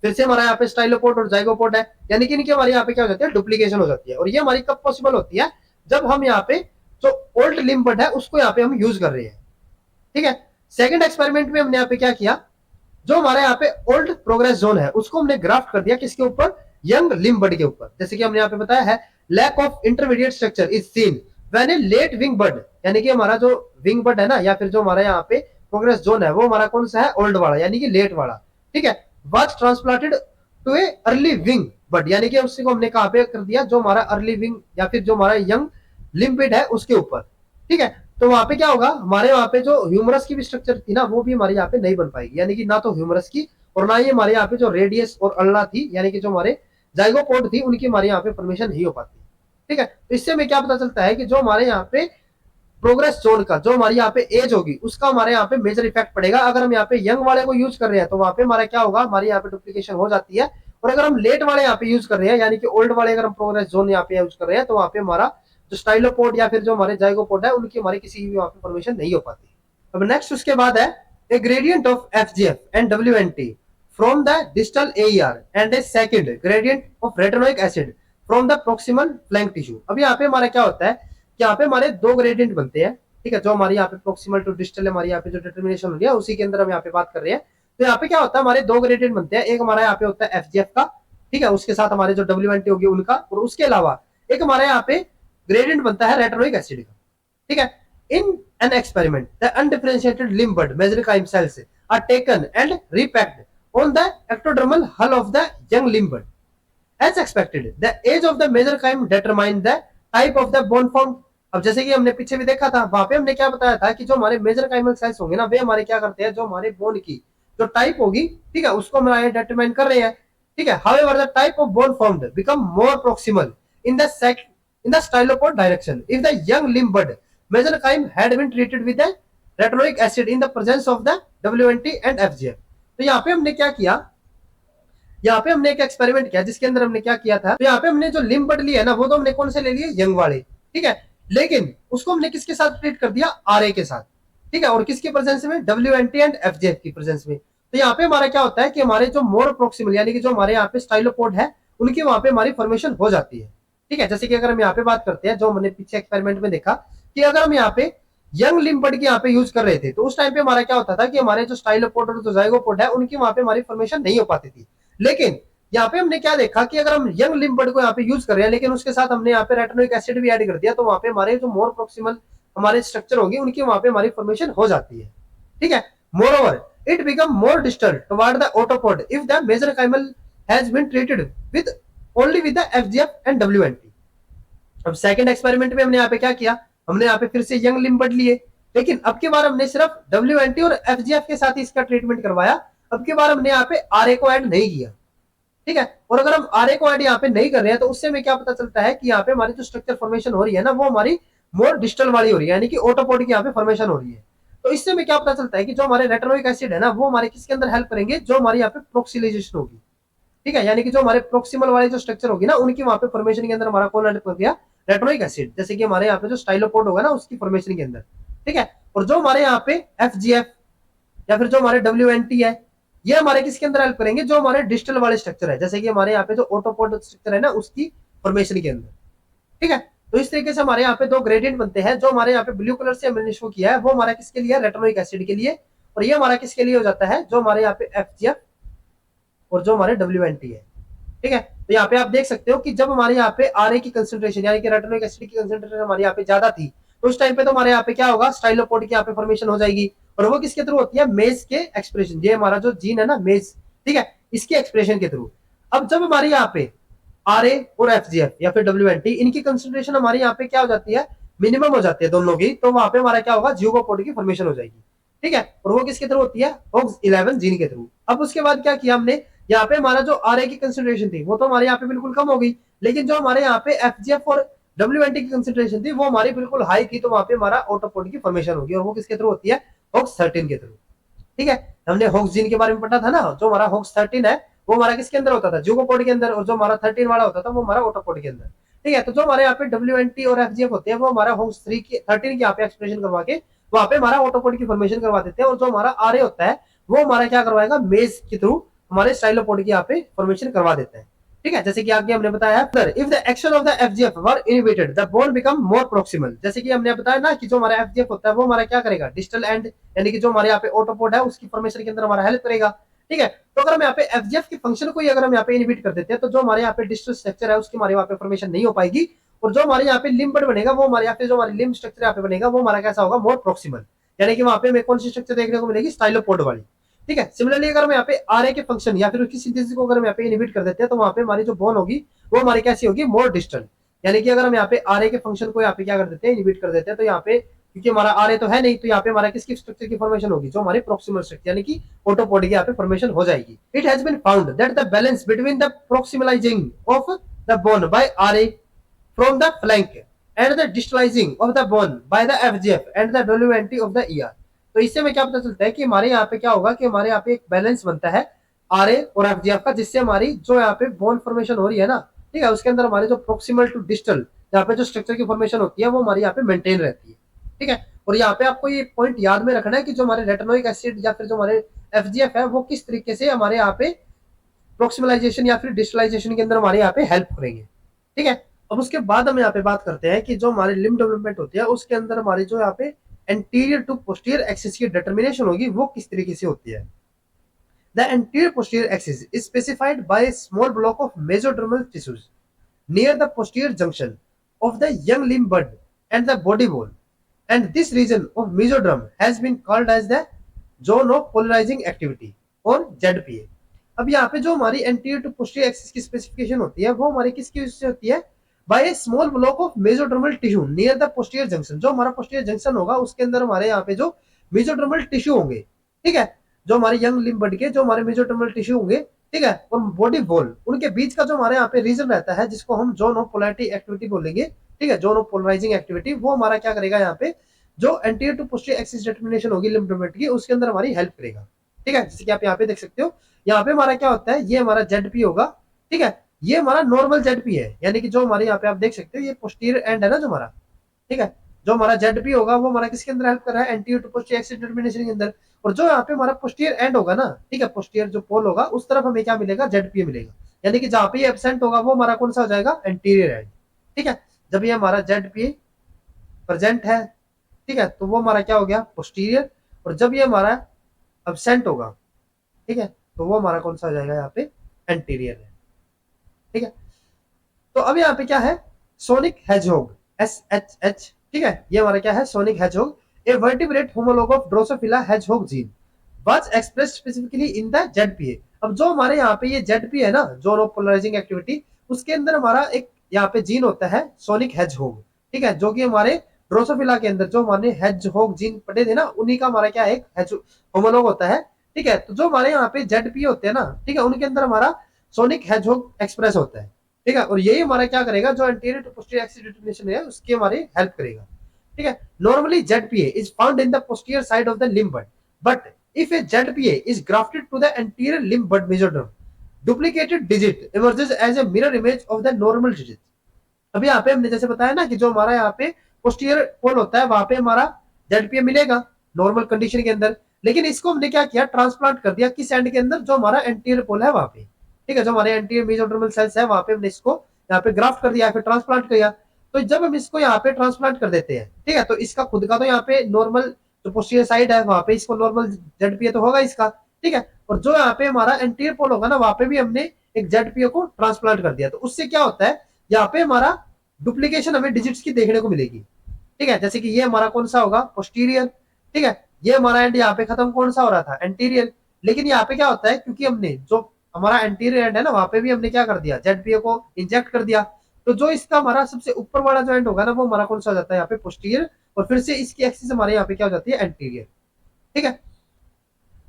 फिर से हमारा यहाँ पे स्टाइलोपोड और जाइगोपोड है, यानी कि इनकी हमारे यहाँ पे क्या हो जाती है, डुप्लीकेशन हो जाती है। और ये हमारी कब पॉसिबल होती है, जब हम यहाँ पे जो ओल्ड लिम्ब बड है उसको यहाँ पे हम यूज कर रहे हैं। ठीक है, सेकंड एक्सपेरिमेंट में हमने यहाँ पे क्या किया, जो हमारे यहाँ पे ओल्ड प्रोग्रेस जोन है उसको हमने ग्राफ्ट कर दिया किसके ऊपर, यंग लिम्ब बड के ऊपर। जैसे कि हमने यहाँ पे बताया है lack of intermediate structure is seen when a late wing bud, यानी कि हमारा जो विंग बड है ना या फिर जो हमारा यहाँ पे प्रोग्रेस जोन है वो हमारा कौन सा है, ओल्ड वाला यानी कि लेट वाला। ठीक है, was transplanted to a early wing bud, यानी कि उसी को हमने कहाँ पे कर दिया, जो हमारा अर्ली विंग या फिर जो हमारा यंग लिम्ब बड है उसके ऊपर। ठीक है, तो वहां पे क्या होगा, हमारे वहां पे जो ह्यूमरस की भी स्ट्रक्चर थी ना, वो भी हमारे यहाँ पे नहीं बन पाएगी, यानी कि ना तो ह्यूमरस की और ना ही हमारे यहाँ पे जो रेडियस और अल्ना थी, यानी कि जो हमारे जाइगोपोड थी, उनकी हमारे यहाँ पे फॉर्मेशन नहीं हो पाती। ठीक है, तो इससे हमें क्या पता चलता है कि जो हमारे यहाँ पे प्रोग्रेस जोन का जो हमारी यहाँ पे एज होगी, उसका हमारे यहाँ पे मेजर इफेक्ट पड़ेगा। अगर हम यहाँ पे यंग वाले को यूज कर रहे हैं तो वहां पे हमारा क्या होगा, हमारी यहाँ पे डुप्लीकेशन हो जाती है। और अगर हम लेट वाले यहाँ पे यूज कर रहे हैं, यानी कि ओल्ड वाले अगर हम प्रोग्रेस जोन यहाँ पे यूज कर रहे हैं, तो वहां पे हमारा जो स्टाइलोपोड या फिर जो हमारे जाइगोपोड है, उनकी हमारी किसी भी वहां पे फॉर्मेशन नहीं हो पाती। अब नेक्स्ट उसके बाद है a gradient of FGF and WNT from the distal AER and a second gradient of retinoic acid from the proximal flank tissue। अब यहाँ पे हमारा क्या होता है कि यहाँ पे हमारे दो ग्रेडियंट बनते हैं। ठीक है, जो हमारी यहाँ पे प्रोक्सिमल टू डिस्टल हमारी यहाँ पे जो डिटर्मिनेशन हो रही है, उसी के अंदर हम यहाँ पे बात कर रहे हैं। तो यहाँ पे क्या होता है, हमारे दो ग्रेडियंट बनते हैं। एक हमारा यहाँ पे होता है FGF का, ठीक है, उसके साथ हमारे जो WNT होगी उनका, और उसके अलावा एक हमारे यहाँ पे ग्रेडियंट बनता है रेटिनोइक एसिड का। ठीक है, इन an experiment the undifferentiated limb bud mesenchyme cells are taken and repacked on the ectodermal hull of the young limb bud. As expected, the age of the mesenchyme determine the type of the bone formed। अब जैसे कि हमने पीछे भी देखा था, वहां पे हमने क्या बताया था कि जो हमारे मेसेंकाइमल सेल्स होंगे ना, वे हमारे क्या करते हैं, जो हमारे बोन की जो टाइप होगी, ठीक है, उसको हम डिटरमाइन कर रहे हैं। ठीक है, however the type of bone formed become more proximal in the stylopod direction if the young limb bud mesenchyme had been treated with a retinoic acid in the presence of the WNT and FGF। तो यहाँ पे हमने क्या किया, यहाँ पे हमने एक एक्सपेरिमेंट किया जिसके अंदर हमने क्या किया था, तो यहाँ पे हमने जो लिम्ब बड लिया है ना, वो तो हमने कौन से ले लिए, यंग वाले। ठीक है, लेकिन उसको हमने किसके साथ ट्रीट कर दिया, RA के साथ। ठीक है, और किसकी प्रेजेंस में, WNT एंड FGF की प्रेजेंस में। तो यहाँ पे हमारा क्या होता है कि हमारे जो मोर प्रोक्सिमल यानी कि जो हमारे यहाँ पे स्टाइलोपोड है, उनकी वहां पे हमारी फॉर्मेशन हो जाती है। ठीक है, जैसे कि अगर हम यहाँ पे बात करते हैं, जो हमने पीछे एक्सपेरिमेंट में देखा कि अगर हम यहाँ पे यंग लिम्ब बड की यहाँ पे यूज कर रहे थे, तो उस टाइम पे हमारा क्या होता था कि हमारे जो स्टाइलोपोड और जो जाइगोपोड है, उनकी वहां पे हमारी फॉर्मेशन नहीं हो पाती थी। लेकिन यहाँ पे हमने क्या देखा कि अगर हम यंग लिम्ब बड को यहाँ पे यूज कर रहे हैं, लेकिन उसके साथ हमने यहाँ पे रेटिनोइक एसिड भी ऐड कर दिया, तो वहां पे हमारे जो मोर प्रोक्सिमल हमारे स्ट्रक्चर होगी, उनकी वहां पे हमारी फॉर्मेशन हो जाती है। ठीक है, moreover it become more distal toward the autopod if the mesenchymal has been treated with only with the FGF and WNT। अब सेकंड एक्सपेरिमेंट में हमने यहाँ पे क्या किया, हमने यहाँ पे फिर से यंग लिम्ब बड लिए, लेकिन अब की बार हमने सिर्फ WNT और FGF के साथ ही इसका ट्रीटमेंट करवाया। अब की बार हमने यहाँ पे RA को ऐड नहीं किया। ठीक है, और अगर हम RA को ऐड यहाँ पे नहीं कर रहे हैं, तो उससे हमें क्या पता चलता है कि यहाँ पे हमारी जो स्ट्रक्चर फॉर्मेशन हो रही है ना, वो हमारी मोर डिस्टल वाली हो रही है, यानी कि ऑटोपोड की यहाँ पे फॉर्मेशन हो रही है। तो इससे हमें क्या पता चलता है कि जो हमारे रेटिनोइक एसिड है ना, वो हमारे किसके अंदर हेल्प करेंगे, जो हमारी यहाँ पे प्रोक्सिलाइजेशन होगी। ठीक है, यानी कि जो हमारे प्रोक्सिमल वाले जो स्ट्रक्चर होगी ना, उनकी वहां पे फॉर्मेशन के अंदर हमारा कौन हेल्प कर दिया, रेटिनोइक एसिड। जैसे कि हमारे यहाँ पे जो स्टाइलोपोड होगा ना, उसकी फॉर्मेशन के अंदर। ठीक है, और जो हमारे यहाँ पे FGF या फिर जो हमारे WNT है, ये हमारे किसके अंदर हेल्प करेंगे, जो हमारे डिस्टल वाले स्ट्रक्चर है, जैसे कि हमारे यहाँ पे जो ऑटोपोड स्ट्रक्चर है ना, उसकी फॉर्मेशन के अंदर। ठीक है, तो इस तरीके से हमारे यहाँ पे दो ग्रेडियंट बनते हैं। जो हमारे यहाँ पे ब्लू कलर से हमने शो किया है, वो हमारा किसके लिए, रेटिनोइक एसिड के लिए, और ये हमारा किसके लिए हो जाता है, जो हमारे यहाँ पे FGF और जो हमारे WNT है। ठीक है, तो यहाँ पे आप देख सकते हो कि जब हमारे यहाँ पे RA की कंसेंट्रेशन यानी कि रेटिनोइक एसिड की कंसेंट्रेशन हमारे यहाँ पे ज्यादा थी, तो उस टाइम पे तो हमारे यहाँ पे क्या होगा, स्टाइलोपोड की यहाँ पे फॉर्मेशन हो जाएगी। और वो किसके थ्रू होती है, मेज के एक्सप्रेशन, ये हमारा जो जीन है ना मेज, ठीक है, इसके एक्सप्रेशन के थ्रू। अब जब हमारे यहाँ पे RA और FGF या फिर WNT, इनकी कंसेंट्रेशन हमारे यहाँ पे क्या हो जाती है, मिनिमम हो जाती है दोनों की, तो वहां पे हमारा क्या होगा, ज़िगोपोड की फॉर्मेशन हो जाएगी। ठीक है, और वो किसके थ्रू होती है, HOX11 जीन के थ्रू। अब उसके बाद क्या किया हमने, यहाँ पे हमारा जो RA की कंसेंट्रेशन थी, वो तो हमारे यहाँ पे बिल्कुल कम हो गई, लेकिन जो हमारे यहाँ पे FGF और WNT की कंसेंट्रेशन थी, वो हमारी बिल्कुल हाई थी, तो वहां पे हमारा ऑटोपोड की फॉर्मेशन होगी, और वो किसके थ्रू होती है, HOX13 के थ्रू। ठीक है, हमने होक्स जीन के बारे में पढ़ा था ना, जो हमारा HOX13 है, वो हमारा किसके अंदर होता था, ज़िगोपोड के अंदर, और जो हमारा 13 वाला होता था, वो हमारा ऑटोपोड के अंदर। ठीक है, तो जो हमारे यहाँ पे WNT और FGF होते हैं, वो हमारा HOX3 की 13 की यहाँ पे एक्सप्रेशन करवा के वहां पे हमारा ऑटोपोड की फॉर्मेशन करवा देते हैं, और जो हमारा RA होता है, वो हमारा क्या करवाएगा, मेज के थ्रू हमारे स्टाइलोपोड की यहाँ पे फॉर्मेशन करवा देते हैं। ठीक है, जैसे कि आगे हमने बताया, if the action of the FGF were inhibited the bone become more proximal. जैसे कि हमने बताया ना कि जो हमारा FGF होता है, वो हमारा क्या करेगा, डिस्टल एंड यानी कि जो हमारे यहाँ पे ऑटोपोड है, उसकी फॉर्मेशन के अंदर हमारा हेल्प करेगा। ठीक है, तो अगर हम यहाँ पे FGF की फंक्शन को ही अगर हम यहाँ पे इनहिबिट कर देते हैं, तो जो हमारे यहाँ पे डिस्टल स्ट्रक्चर है, उसकी हमारे वहाँ पे फॉर्मेशन नहीं हो पाएगी, और जो हमारे यहाँ पे लिम्ब बड बनेगा, वो हमारे यहाँ पे जो हमारी लिम्ब स्ट्रक्चर यहाँ पे बनेगा, वो हमारा कैसा होगा, मोर प्रोक्सिमल, यानी कि वहां पे हमें कौन सी स्ट्रक्चर देखने को मिलेगी, स्टाइलोपोड वाली। ठीक है, सिमिलरली अगर हम यहाँ पे RA के फंक्शन या फिर उसकी सिंथेसिस को अगर हम यहाँ पे इनहिबिट कर देते हैं, तो वहां पे हमारी जो बोन होगी, वो हमारी कैसी होगी, मोर डिस्टल, यानी कि अगर हम यहाँ पे RA के फंक्शन को यहाँ पे क्या कर देते हैं, इनहिबिट कर देते हैं, तो यहाँ पे क्योंकि हमारा आरए तो है नहीं, तो यहाँ पे हमारा किसकी स्ट्रक्चर की फॉर्मेशन होगी, जो हमारे प्रोक्सिमल स्ट्रक्चर यानी कि ऑटोपोड की यहाँ पे फॉर्मेशन हो जाएगी। It has been found that the balance between the proximalizing of the bone by RA from the flank and the distalizing of the bone by the FGF and the WNT of the ER. तो इससे हमें क्या पता चलता है कि हमारे यहाँ पे क्या होगा कि हमारे यहाँ पे एक बैलेंस बनता है आरए और एफजीएफ का, जिससे हमारी जो यहाँ पे बोन फॉर्मेशन हो रही है ना, ठीक है, उसके अंदर हमारे जो प्रोक्सिमल टू डिस्टल यहाँ पे जो स्ट्रक्चर की फॉर्मेशन होती है वो हमारी यहाँ पे मेंटेन रहती है। ठीक है, और यहाँ पे आपको ये पॉइंट याद में रखना है कि जो हमारे रेटिनोइक एसिड या फिर जो हमारे एफजीएफ है वो किस तरीके से हमारे यहाँ पे प्रोक्सिमलाइजेशन या फिर डिस्टलाइजेशन के अंदर हमारे यहाँ पे हेल्प करेंगे। ठीक है, अब उसके बाद हम यहाँ पे बात करते हैं कि जो हमारे लिम्ब डेवलपमेंट होती है उसके अंदर हमारी जो यहाँ पे एंटीरियर टू पोस्टीरियर एक्सिस की डिटर्मिनेशन होगी वो किस तरीके से होती है। The anterior posterior axis is specified by a small block of mesodermal tissues near the posterior junction of the young limb bud and the body bone, and this region of mesoderm has been called as the zone of polarizing activity or ZPA। अब यहाँ पे जो हमारी anterior to posterior axis की specification होती है वो हमारी किसकी वजह से होती है, by a small block of mesodermal tissue near the posterior junction. जो हमारा पोस्टीरियर जंक्शन होगा उसके अंदर हमारे यहाँ पे जो मेसोडर्मल टिश्यू होंगे, ठीक है, जो हमारे यंग लिम्ब बड के जो हमारे मेसोडर्मल टिश्यू होंगे, ठीक है, और बॉडी वॉल, उनके बीच का जो हमारे यहाँ पे रीजन रहता है जिसको हम जोन ऑफ पोलैरिटी एक्टिविटी बोलेंगे, ठीक है, जोन ऑफ पोलराइजिंग एक्टिविटी, वो हमारा क्या करेगा यहाँ पे जो anterior to posterior axis determination होगी लिम्ब डेवलपमेंट की उसके अंदर हमारी हेल्प करेगा। ठीक है, जैसे कि आप यहाँ पे देख सकते हो, यहाँ पे हमारा क्या होता है, ये हमारा जेडपी होगा, ठीक है, ये हमारा नॉर्मल जेडपी है, यानी कि जो हमारे यहाँ पे आप देख सकते हो ये पोस्टीरियर एंड है ना जो हमारा, ठीक है, जो हमारा जेडपी होगा वो हमारा किसके अंदर हेल्प कर रहा है, anterior to posterior axis determination के अंदर। और जो यहाँ पे हमारा पोस्टीरियर एंड होगा ना, ठीक है, पोस्टीरियर जो पोल होगा उस तरफ हमें क्या मिलेगा, जेडपी मिलेगा, यानी कि जहां पे ये एब्सेंट होगा वो हमारा कौन सा हो जाएगा, एंटीरियर एंड। ठीक है, जब ये हमारा जेडपी प्रेजेंट है, ठीक है, तो वो हमारा क्या हो गया, पोस्टीरियर, और जब ये हमारा एब्सेंट होगा, ठीक है, तो वो हमारा कौन सा हो जाएगा यहाँ पे, एंटीरियर है। ठीक है, तो अब यहाँ पे क्या है, सोनिक हेजहोग, SHH, ठीक है, ये हमारा क्या है, sonic hedgehog, A vertebrate homologue of Drosophila hedgehog gene was expressed specifically in the ZPA। अब जो हमारे यहाँ पे ये ZPA है ना, जोन ऑफ पोलराइजिंग एक्टिविटी, उसके अंदर हमारा एक यहाँ पे जीन होता है सोनिक हेजहोग, ठीक है, जो कि हमारे ड्रोसोफिला के अंदर जो हमारे हेजहोग जीन पढ़े थे ना, उन्हीं का हमारा क्या है, एक होमोलॉग होता है। ठीक है, तो जो हमारे यहाँ पे ZPA होते हैं ना, ठीक है, उनके अंदर हमारा सोनिक हेजहोग एक्सप्रेस होता है। ठीक है, और यही हमारा क्या करेगा, जो anterior to posterior axis determination है उसकी हमारी हेल्प करेगा। ठीक है, normally ZPA is found in the posterior side of the limb bud, but if a ZPA is grafted to the anterior limb bud mesoderm, duplicated digit emerges as a mirror image of the normal digit। अभी यहाँ पे हमने जैसे बताया ना कि जो हमारा यहाँ पे पोस्टीरियर पोल होता है वहां पे हमारा ZPA मिलेगा नॉर्मल कंडीशन के अंदर, लेकिन इसको हमने क्या किया, ट्रांसप्लांट कर दिया किस एंड के अंदर, जो हमारा एंटीरियर पोल है वहां पे। ठीक है, जो हमारे एंटीरियर मेसोडर्मल सेल्स है वहां पे हमने इसको यहाँ पे ग्राफ्ट कर दिया, फिर ट्रांसप्लांट किया। तो जब हम इसको यहाँ पे ट्रांसप्लांट कर देते हैं, ठीक है, तो इसका खुद का तो यहाँ पे नॉर्मल जो पोस्टीरियर साइड है वहां पे इसको नॉर्मल ZPA तो होगा इसका, ठीक है, और जो यहाँ पे हमारा एंटीरियर पोल होगा ना वहां पे भी हमने एक ZPA को ट्रांसप्लांट कर दिया। तो उससे क्या होता है, यहाँ पे हमारा डुप्लीकेशन हमें डिजिट्स की देखने को मिलेगी। ठीक है, जैसे कि ये हमारा कौन सा होगा, पोस्टीरियर, ठीक है, ये हमारा एंड यहाँ पे खत्म कौन सा हो रहा था, एंटीरियर, लेकिन यहाँ पे क्या होता है, क्योंकि हमने जो हमारा एंटीरियर एंड है ना वहां पे भी हमने क्या कर दिया, ZPA को इंजेक्ट कर दिया, तो जो इसका हमारा सबसे ऊपर वाला जो एंड होगा ना वो हमारा कौन सा हो जाता है यहाँ पे, पोस्टीरियर, और फिर से इसकी एक्सिस हमारे यहाँ पे क्या हो जाती है, एंटीरियर। ठीक है,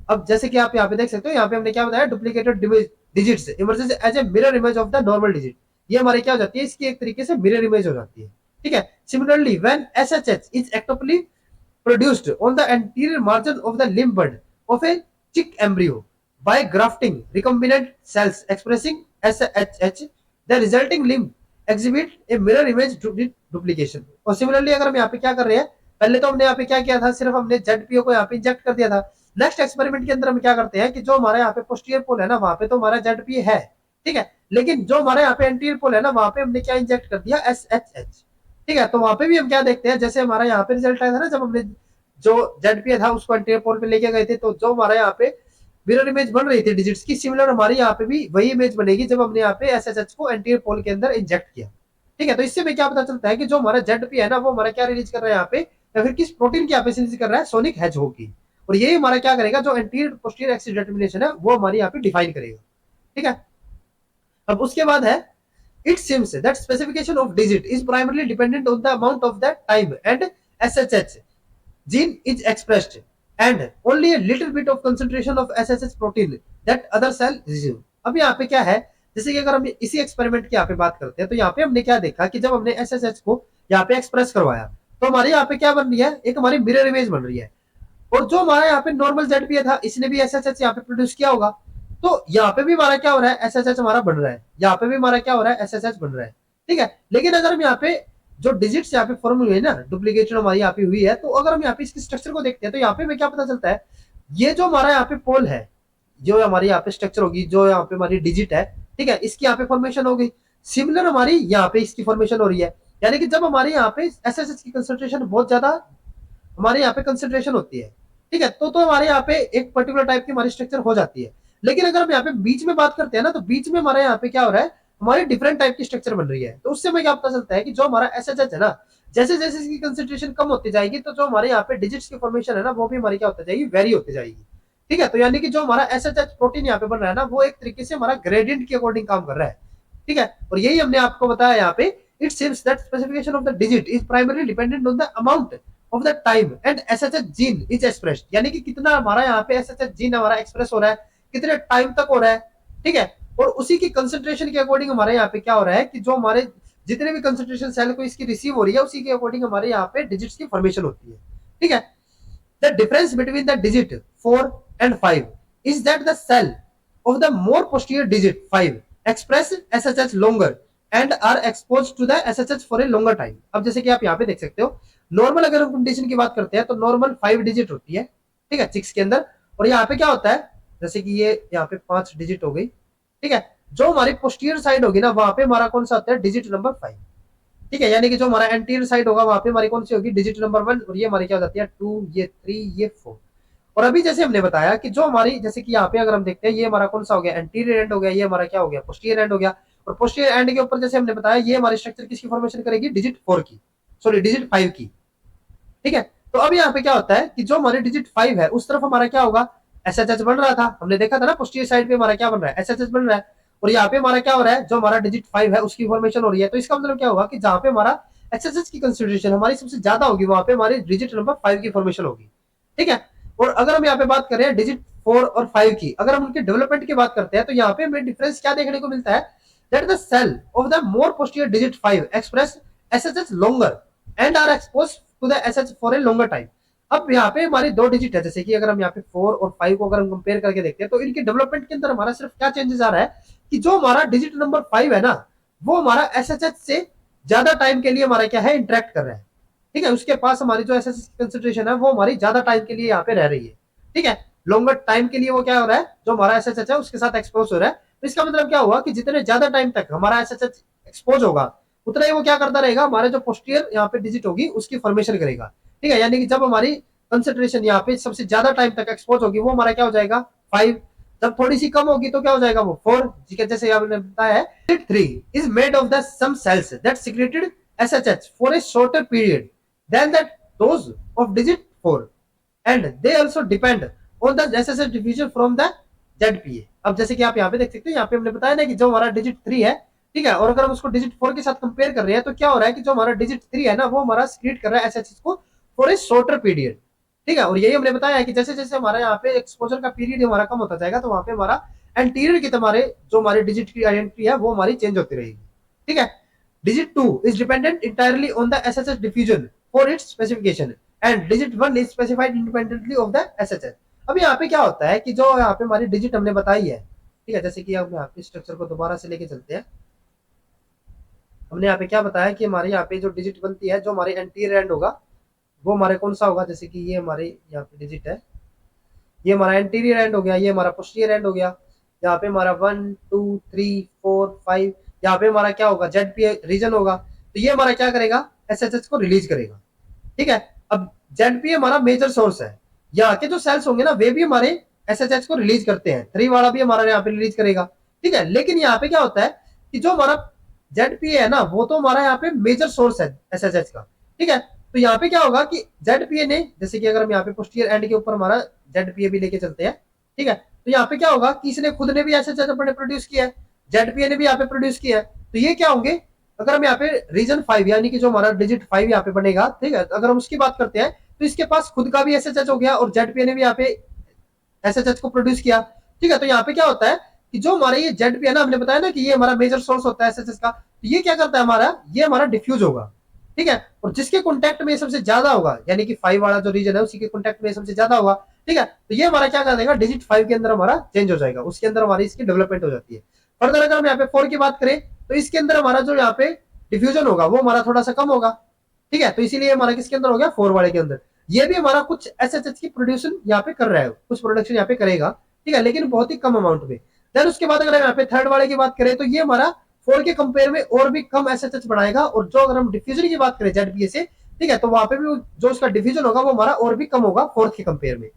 अब जैसे कि आप यहाँ पे देख सकते हो, यहाँ पे हमने क्या बताया, duplicated digits emerges as a mirror image of the normal digit, ये हमारी क्या हो जाती है, इसकी एक तरीके से मिरर इमेज हो जाती है। ठीक है, similarly when SHH is ectopically produced on the anterior margin of the limb bud of a chick embryo by grafting recombinant cells expressing SHH, the resulting limb exhibit a mirror image duplication. और similarly अगर हम यहाँ पे क्या कर रहे हैं, पहले तो हमने यहाँ पे क्या किया था, सिर्फ हमने ZPA को यहाँ पे इंजेक्ट कर दिया था। नेक्स्ट एक्सपेरिमेंट के अंदर हम क्या करते हैं कि जो हमारे यहाँ पे पोस्टीरियर पोल है ना वहां पे तो हमारा ZPA है, ठीक है, लेकिन जो हमारे यहाँ पे एंटीरियर पोल है ना वहां पे हमने क्या इंजेक्ट कर दिया, SHH। ठीक है, तो वहां पे भी हम क्या देखते हैं, जैसे हमारा यहाँ पे रिजल्ट आया था ना जब हमने जो ZPA था उसको एंटीरियर पोल पे लेके गए थे, तो जो हमारा यहाँ पे मिरर इमेज बन रही थी डिजिट्स की, सिमिलर हमारी यहाँ पे भी वही इमेज बनेगी जब हमने यहाँ पे SHH को एंटीरियर पोल के अंदर इंजेक्ट किया। ठीक है, तो इससे हमें क्या पता चलता है कि जो हमारा ZPA है ना वो हमारा क्या रिलीज कर रहा है यहाँ पे, या फिर किस प्रोटीन की यहाँ पे रिलीज कर रहा है, सोनिक हेजहोग की, और यही हमारा क्या करेगा, जो एंटीरियर पोस्टीरियर एक्सिस डिटर्मिनेशन है वो हमारी यहाँ पे डिफाइन करेगा। ठीक है, अब उसके बाद है, it seems that specification of digit is primarily dependent on the amount of the time and SHH gene is expressed and only a little bit of concentration of SHH protein that other cell receive। अब यहाँ पे क्या है, जैसे कि अगर हम इसी एक्सपेरिमेंट की यहाँ पे बात करते हैं तो यहाँ पे हमने क्या देखा कि जब हमने SHH को यहाँ पे एक्सप्रेस करवाया तो हमारे यहाँ पे क्या बन रही है, एक हमारी मिरर इमेज बन रही है। और जो हमारा यहाँ पे नॉर्मल ZPA था इसने भी SHH यहाँ पे प्रोड्यूस किया होगा, तो यहाँ पे भी हमारा क्या हो रहा है, SHH हमारा बन रहा है, यहाँ पे भी हमारा क्या हो रहा है, SHH बन रहा है। ठीक है, लेकिन अगर हम यहाँ पे जो डिजिट्स यहाँ पे फॉर्म हुए ना, डुप्लीकेशन हमारी यहाँ पे हुई है, तो अगर हम यहाँ पे इसके स्ट्रक्चर को देखते हैं तो यहाँ पे हमें क्या पता चलता है, ये जो हमारा यहाँ पे पोल है, जो हमारी यहाँ पे स्ट्रक्चर होगी, जो यहाँ पे हमारी डिजिट है, ठीक है, इसकी यहाँ पे फॉर्मेशन हो गई। सिमिलर हमारी यहाँ पे इसकी फॉर्मेशन हो रही है, यानी कि जब हमारे यहाँ पे SHH की कंसंट्रेशन बहुत ज्यादा हमारे यहाँ पे कंसंट्रेशन होती है, ठीक है, तो हमारे यहाँ पे एक पर्टिकुलर टाइप की हमारी स्ट्रक्चर हो जाती है। लेकिन अगर हम यहाँ पे बीच में बात करते हैं ना, तो बीच में हमारे यहाँ पे क्या हो रहा है, हमारी डिफरेंट टाइप की स्ट्रक्चर बन रही है। तो उससे हमें क्या पता चलता है कि जो हमारा SHH है ना, जैसे जैसे इसकी कंसंट्रेशन कम होती जाएगी तो जो हमारे यहाँ पे डिजिट्स की फॉर्मेशन है ना, वो भी हमारी क्या होती जाएगी, वेरी होती जाएगी। ठीक है, तो यानी कि जो हमारा SHH प्रोटीन यहाँ पे बन रहा है ना, वो एक तरीके से हमारा ग्रेडियंट के अकॉर्डिंग काम कर रहा है। ठीक है, और यही हमने आपको बताया यहाँ पे, it seems that specification of the digit is primarily dependent on the amount of the time and SHH gene is expressed, यानी कि कितना हमारा यहाँ पे SHH जीन हमारा एक्सप्रेस हो रहा है, कितने टाइम तक हो रहा है। ठीक है, और उसी की कंसंट्रेशन के अकॉर्डिंग हमारे यहाँ पे क्या हो रहा है कि जो हमारे जितने भी कंसंट्रेशन सेल को इसकी रिसीव हो रही है, उसी के अकॉर्डिंग हमारे यहाँ पे डिजिट्स की फॉर्मेशन होती है। ठीक है, the difference between the digit 4 and 5 is that the cell of the more posterior digit 5 express SHH longer and are exposed to the SHH for a longer time। अब जैसे कि आप यहाँ पे देख सकते हो, नॉर्मल अगर हम कंडीशन की बात करते हैं तो नॉर्मल 5 डिजिट होती है, ठीक है, चिक्स के अंदर। और यहाँ पे क्या होता है, जैसे कि ये यहाँ पे 5 डिजिट हो गई, ठीक है, जो हमारी पोस्टीरियर साइड होगी ना, वहां पे हमारा कौन सा आता है, डिजिट नंबर 5। ठीक है, यानी कि जो हमारा एंटीरियर साइड होगा वहां पे हमारी कौन सी होगी, डिजिट नंबर 1, और ये हमारी क्या हो जाती है 2, ये 3, ये 4। और अभी जैसे हमने बताया कि जो हमारी, जैसे कि यहाँ पे अगर हम देखते हैं, ये हमारा कौन सा हो गया, एंटीरियर एंड हो गया, ये हमारा क्या हो गया, पोस्टीरियर एंड हो गया। और पोस्टीरियर एंड के ऊपर जैसे हमने बताया, ये हमारी स्ट्रक्चर किसकी फॉर्मेशन करेगी, डिजिट 4 की, सॉरी डिजिट 5 की। ठीक है, तो अब यहाँ पे क्या होता है कि जो हमारे डिजिट 5 है उस तरफ हमारा क्या होगा, SHH बन रहा था, हमने देखा था ना, पोस्टीरियर साइड पे हमारा क्या बन रहा है, SHH बन रहा है। और यहाँ पे हमारा क्या हो रहा है, जो हमारा डिजिट 5 है उसकी फॉर्मेशन हो रही है। तो इसका मतलब क्या होगा कि जहां पे हमारा SHH की कंसिडरेशन हमारी सबसे ज्यादा होगी, वहां पे हमारी डिजिट नंबर 5 की फॉर्मेशन होगी। ठीक है, और अगर हम यहाँ पे बात करें डिजिट 4 और 5 की, अगर हम उनके डेवलपमेंट की बात करते हैं तो यहाँ पे हमें डिफरेंस क्या देखने को मिलता है, that the cell of the more posterior digit 5 express SHH longer and are exposed to the SH for a longer time। अब यहाँ पे हमारी दो डिजिट है, जैसे कि अगर हम यहाँ पे 4 और 5 को अगर हम कंपेयर करके देखते हैं तो इनके डेवलपमेंट के अंदर हमारा सिर्फ क्या चेंजेस आ रहा है कि जो हमारा डिजिट नंबर 5 है ना, वो हमारा SHH से ज्यादा टाइम के लिए हमारा क्या है, इंटरेक्ट कर रहा है। ठीक है, उसके पास हमारी जो SHH की कंसंट्रेशन है वो हमारी ज्यादा टाइम के लिए यहाँ पे रह रही है। ठीक है, लॉन्गर टाइम के लिए वो क्या हो रहा है, जो हमारा SHH है उसके साथ एक्सपोज हो रहा है। तो इसका मतलब क्या हुआ कि जितने ज्यादा टाइम तक हमारा SHH एक्सपोज होगा, उतना ही वो क्या करता रहेगा, हमारे जो पोस्टीरियर यहाँ पे डिजिट होगी उसकी फॉर्मेशन करेगा। ठीक है, यानी कि जब हमारी कंसंट्रेशन यहाँ पे सबसे ज्यादा टाइम तक एक्सपोज होगी, वो हमारा क्या हो जाएगा 5। जब थोड़ी सी कम होगी तो क्या हो जाएगा, वो 4। ठीक है, जैसे आपने बताया है, digit 3 is made of the some cells that secreted SHH for a shorter period than that those of digit 4 and they also depend on the SHH diffusion from the ZPA। अब जैसे कि आप यहाँ पे देख सकते हैं, यहाँ पे हमने बताया ना कि जो हमारा डिजिट 3 है, ठीक है, और अगर हम उसको डिजिट 4 के साथ कंपेयर कर रहे हैं तो क्या हो रहा है कि जो हमारा डिजिट 3 है ना, वो हमारा सीक्रेट कर रहा है SHH को फॉर ए शॉर्टर पीरियड। ठीक है, और यही हमने बताया है कि जैसे जैसे हमारा यहाँ पे एक्सपोजर का पीरियड हमारा कम होता जाएगा, तो वहां पे हमारा एंटीरियर की हमारे जो हमारे डिजिट की आइडेंटिटी है वो हमारी चेंज होती रहेगी। ठीक है, digit 2 is dependent entirely on the SHH diffusion for its specification and digit 1 is specified independently of the SHH। अब यहाँ पे क्या होता है कि जो यहाँ पे हमारी डिजिट हमने बताई है, ठीक है, जैसे कि हम यहाँ पे स्ट्रक्चर को दोबारा से लेके चलते हैं। हमने यहाँ पे क्या बताया कि हमारे यहाँ पे जो डिजिट बनती है, जो हमारे एंटीरियर एंड होगा वो हमारे कौन सा होगा, जैसे कि ये हमारे यहाँ पे डिजिट है, ये हमारा एंटीरियर एंड हो गया, ये हमारा पोस्टीरियर एंड हो गया। यहाँ पे हमारा 1 2 3 4 5, यहाँ पे हमारा क्या होगा, ZPA रीजन होगा। तो ये हमारा क्या करेगा, SHH को रिलीज करेगा। ठीक है, अब ZPA हमारा मेजर सोर्स है, यहाँ के जो सेल्स होंगे ना वे भी हमारे SHH को रिलीज करते हैं, 3 वाला भी हमारा यहाँ पे रिलीज करेगा। ठीक है, लेकिन यहाँ पे क्या होता है कि जो हमारा ZPA है ना, वो तो हमारा यहाँ पे मेजर सोर्स है SHH का। ठीक है, तो यहाँ पे क्या होगा कि ZPA ने, जैसे कि अगर हम यहाँ पे पोस्टीरियर एंड के ऊपर हमारा ZPA भी लेके चलते हैं, ठीक है, तो यहाँ पे क्या होगा कि इसने खुद ने भी SHH अपने प्रोड्यूस किया है, ZPA ने भी यहाँ पे प्रोड्यूस किया है। तो ये क्या होंगे, अगर हम यहाँ पे रीजन 5 यानी कि जो हमारा डिजिट 5 यहाँ पे बनेगा, ठीक है, अगर हम उसकी बात करते हैं तो इसके पास खुद का भी एसएचएच हो गया और जेडपीए ने भी यहाँ पे एसएचएच को प्रोड्यूस किया। ठीक है, तो यहाँ पे क्या होता है कि जो हमारा ये जेडपीए ना, हमने बताया ना कि ये हमारा मेजर सोर्स होता है एसएचएच का, तो ये क्या करता है हमारा, ये हमारा डिफ्यूज होगा। ठीक है, और जिसके कॉन्टेक्ट में सबसे ज्यादा होगा, यानी कि 5 वाला जो रीजन है उसी के कॉन्टेक्ट में सबसे ज्यादा होगा। ठीक है, तो ये हमारा क्या कर देगा, डिजिट 5 के अंदर हमारा चेंज हो जाएगा, उसके अंदर हमारी इसकी डेवलपमेंट हो जाती है। फर्दर अगर हम यहाँ पे 4 की बात करें तो इसके अंदर हमारा जो यहाँ पे डिफ्यूजन होगा वो हमारा थोड़ा सा कम होगा। ठीक है, तो इसीलिए हमारा किसके अंदर हो गया, 4 वाले के अंदर। ये भी हमारा कुछ एसएचएच की प्रोड्यूशन यहाँ पे कर रहा है, कुछ प्रोडक्शन यहाँ पे करेगा। ठीक है, लेकिन बहुत ही कम अमाउंट में। देन उसके बाद अगर हम यहाँ पे थर्ड वाले की बात करें तो ये हमारा 4 के कंपेयर में और भी कम एसएचएच बढ़ाएगा। और जो अगर हम डिफ्यूजन की बात करें जेडपीए से, ठीक है, तो वहां पे भी जो उसका डिफ्यूजन होगा वो हमारा और भी कम होगा 4 के कंपेयर में।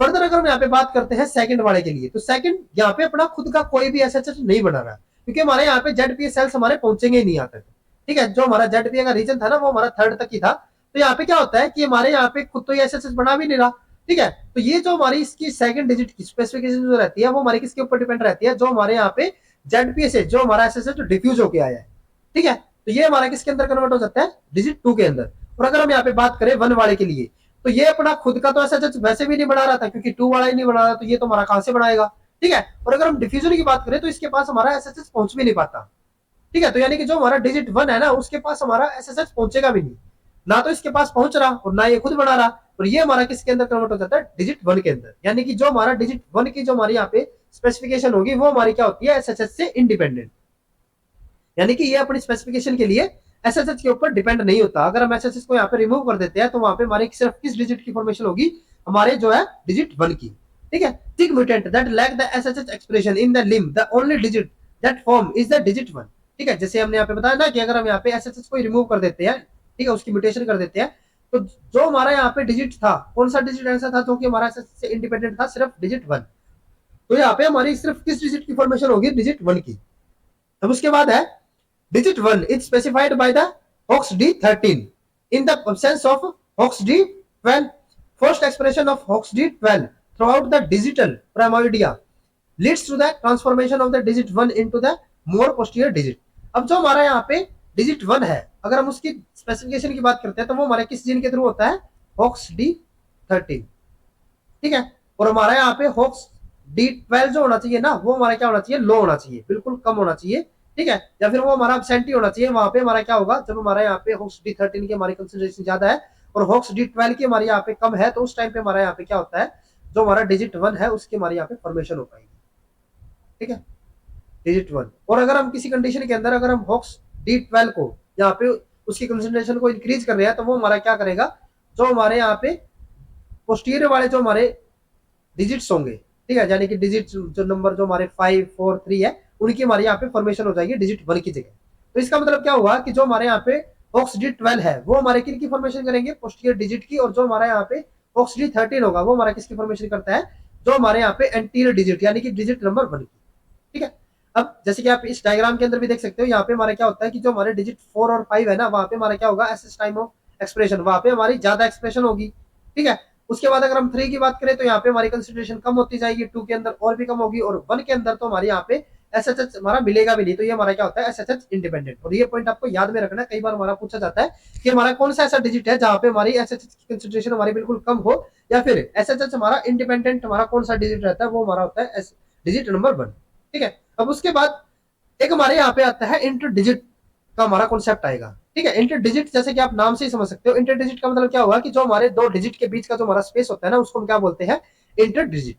फर्दर अगर हम यहाँ पे बात करते हैं सेकंड वाले के लिए, तो सेकंड यहाँ पे अपना खुद का कोई भी एसएचएच नहीं बना रहा, क्योंकि हमारे यहाँ पे जेडपीए सेल्स हमारे पहुंचेंगे ही नहीं यहाँ तक। ठीक है, जो हमारा जेडपीए का रीजन था ना वो हमारा थर्ड तक ही था। तो यहाँ पे क्या होता है कि हमारे यहाँ पे खुद तो ये एसएचएच बना भी नहीं रहा। ठीक है, तो ये जो हमारी इसकी सेकंड डिजिट की स्पेसिफिकेशन जो रहती है वो हमारी किसके ऊपर डिपेंड रहती है, जो हमारे यहाँ पे जेडपीए से जो हमारा एसएचएच डिफ्यूज होके आया है। ठीक है, तो ये हमारा किसके अंदर कन्वर्ट हो जाता है, डिजिट 2 के अंदर। और अगर हम यहाँ पे बात करें 1 वाले के लिए, तो ये अपना खुद का तो एसएचएच वैसे भी नहीं बना रहा था, क्योंकि 2 वाला ही नहीं बना रहा, तो ये तो हमारा कहां से बनाएगा। ठीक है, और अगर हम डिफ्यूजन की बात करें तो इसके पास हमारा एसएचएच पहुंच भी नहीं पाता। ठीक है, तो यानी कि जो हमारा डिजिट 1 है ना उसके पास हमारा एसएचएच पहुंचेगा भी नहीं, ना तो इसके पास पहुंच रहा और ना ये खुद बना रहा। और ये हमारा किसके अंदर कन्वर्ट हो जाता है, डिजिट 1 के अंदर। यानी कि जो हमारा डिजिट 1 की जो हमारी यहाँ पे स्पेसिफिकेशन होगी वो हमारी क्या होती है, एसएचएच से इंडिपेंडेंट। यानी कि ये अपनी स्पेसिफिकेशन के लिए एसएचएच के ऊपर डिपेंड नहीं होता। अगर हम एसएचएच को यहाँ पे रिमूव कर देते हैं तो वहां पे हमारे सिर्फ किस डिजिट की फॉर्मेशन होगी, हमारे जो है डिजिट 1 की। ठीक है, thick mutant that lack the SHH expression in the limb, the only digit that form is the digit 1। ठीक है, जैसे हमने यहाँ पे बताया ना कि अगर हम यहाँ पे एसएचएच को रिमूव कर देते हैं, ठीक है, उसकी म्यूटेशन कर देते हैं, तो जो हमारा यहाँ पे डिजिट था, कौन सा डिजिट ऐसा था जो कि हमारा एसएचएच से इंडिपेंडेंट था, सिर्फ डिजिट 1। तो यहाँ पे हमारी सिर्फ किस डिजिट की फॉर्मेशन होगी, डिजिट 1 की। अब उसके बाद है digit 1 is specified by the HOXD13 in the absence of HOXD12. First expression of HOXD12 throughout the digital primordia leads to the transformation of the digit 1 into the more posterior digit. अब जो हमारा यहाँ पे digit 1 है, अगर हम उसकी specification की बात करते हैं तो वो हमारे किस जीन के थ्रू होता है, HOXD13। ठीक है, और हमारा यहाँ पे HOXD12 जो होना चाहिए ना वो हमारा क्या होना चाहिए, लो होना चाहिए, बिल्कुल कम होना चाहिए। ठीक है, या फिर वो हमारा एब्सेंट होना चाहिए। वहां पे हमारा क्या होगा, जब हमारा यहाँ पे HOXD13 की हमारी कंसंट्रेशन ज्यादा है और HOXD12 की हमारी यहाँ पे कम है, तो उस टाइम पे हमारा यहाँ पे क्या होता है, जो हमारा डिजिट 1 है उसकी हमारी यहाँ पे फॉर्मेशन हो पाएगी। ठीक है, डिजिट 1। और अगर हम किसी कंडीशन के अंदर अगर हम HOXD12 को यहाँ पे उसकी कंसंट्रेशन को इंक्रीज कर रहे हैं तो वो हमारा क्या करेगा, जो हमारे यहाँ पे पोस्टीरियर वाले जो हमारे डिजिट्स होंगे, ठीक है, यानी कि डिजिट जो नंबर जो हमारे 5, 4, 3 है, उनकी हमारे यहाँ पे फॉर्मेशन हो जाएगी डिजिट 1 की जगह। तो इसका मतलब क्या हुआ कि जो हमारे यहाँ पे HOXD12 है वो हमारे किन की फॉर्मेशन करेंगे, पोस्टीरियर डिजिट की। और जो हमारा यहाँ पे HOXD13 होगा वो हमारा किसकी फॉर्मेशन करता है, जो हमारे यहाँ पे एंटीरियर डिजिट यानी कि डिजिट नंबर 1 की। ठीक है, अब जैसे कि आप इस डायग्राम के अंदर भी देख सकते हो, यहाँ पे हमारा क्या होता है कि जो हमारे डिजिट 4 और 5 है ना, वहां पे हमारा क्या होगा, एसएस टाइम ऑफ एक्सप्रेशन, वहां पे हमारी ज्यादा एक्सप्रेशन होगी। ठीक है, उसके बाद अगर हम 3 की बात करें तो यहाँ पे हमारी कंसिडरेशन कम होती जाएगी, 2 के अंदर और भी कम होगी, और 1 के अंदर तो हमारे यहाँ पे एसएचएच हमारा मिलेगा भी नहीं। तो ये हमारा क्या होता है, एसएचएच इंडिपेंडेंट। और ये पॉइंट आपको याद में रखना है, कई बार हमारा पूछा जाता है कि हमारा कौन सा ऐसा डिजिट है जहां पे हमारी एसएचएच की कंसिडरेशन हमारी बिल्कुल कम हो, या फिर एसएचएच हमारा इंडिपेंडेंट हमारा कौन सा डिजिट रहता है, वो हमारा होता है डिजिट नंबर 1। ठीक है, अब उसके बाद एक हमारे यहाँ पे आता है इंटर डिजिट का हमारा कॉन्सेप्ट आएगा। ठीक है, इंटर डिजिट जैसे कि आप नाम से ही समझ सकते हो, इंटर डिजिट का मतलब क्या हुआ कि जो हमारे दो डिजिट के बीच का जो हमारा स्पेस होता है ना उसको हम क्या बोलते हैं, इंटर डिजिट।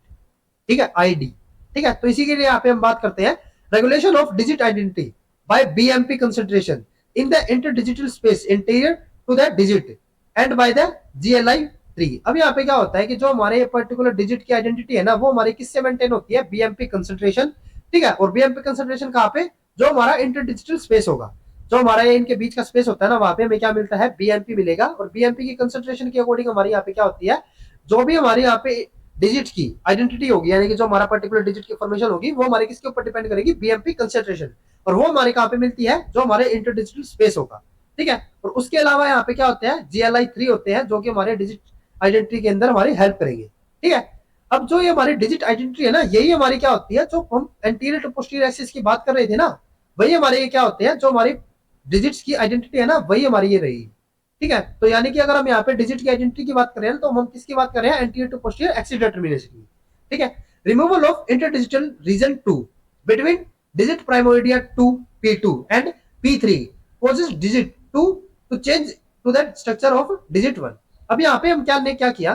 ठीक है, आईडी। ठीक है, तो इसी के लिए यहाँ पे हम बात करते हैं regulation of digit identity by BMP concentration in the inter digital space interior to the digit and by the GLI three. अब यहाँ पे क्या होता है कि जो हमारे पर्टिकुलर डिजिट की आइडेंटिटी है ना वो हमारी किससे मेंटेन होती है, बीएमपी कंसंट्रेशन। ठीक है, और बीएमपी कंसंट्रेशन कहाँ पे, जो हमारा इंटर डिजिटल स्पेस होगा, जो हमारा इनके बीच का स्पेस होता है ना वहां पे हमें क्या मिलता है, बीएमपी मिलेगा। और बीएमपी की कंसंट्रेशन के अकॉर्डिंग हमारी यहाँ पे क्या होती है, जो भी हमारे यहाँ पे डिजिट की आइडेंटिटी होगी, यानी कि जो हमारा पर्टिकुलर डिजिट की फॉर्मेशन होगी वो हमारे किसके ऊपर डिपेंड करेगी, बीएमपी कंसंट्रेशन। और वो हमारे कहाँ पे मिलती है, जो हमारे इंटर डिजिटल स्पेस होगा। ठीक है, और उसके अलावा यहाँ पे क्या होते हैं, जीएलआई 3 होते हैं जो कि हमारे डिजिट आइडेंटिटी के अंदर हमारी हेल्प करेंगे। ठीक है, अब जो ये हमारी डिजिट आइडेंटिटी है ना, यही हमारी क्या होती है, जो हम एंटीरियर टू पोस्टीरियर एक्सिस की बात कर रहे थे ना, वही हमारे ये क्या होते हैं, जो हमारी डिजिट्स की आइडेंटिटी है ना वही हमारी ये रहेगी। ठीक है। तो यानी कि अगर हम यहाँ पे डिजिट की आइडेंटिटी की बात करें तो हम किसकी बात कर रहे हैं, anterior to posterior axis determination की। ठीक है। Removal of interdigital region 2 between digit primordia 2 P2 and P3 causes digit 2 to change to that structure of digit 1। अब यहाँ पे हम क्या किया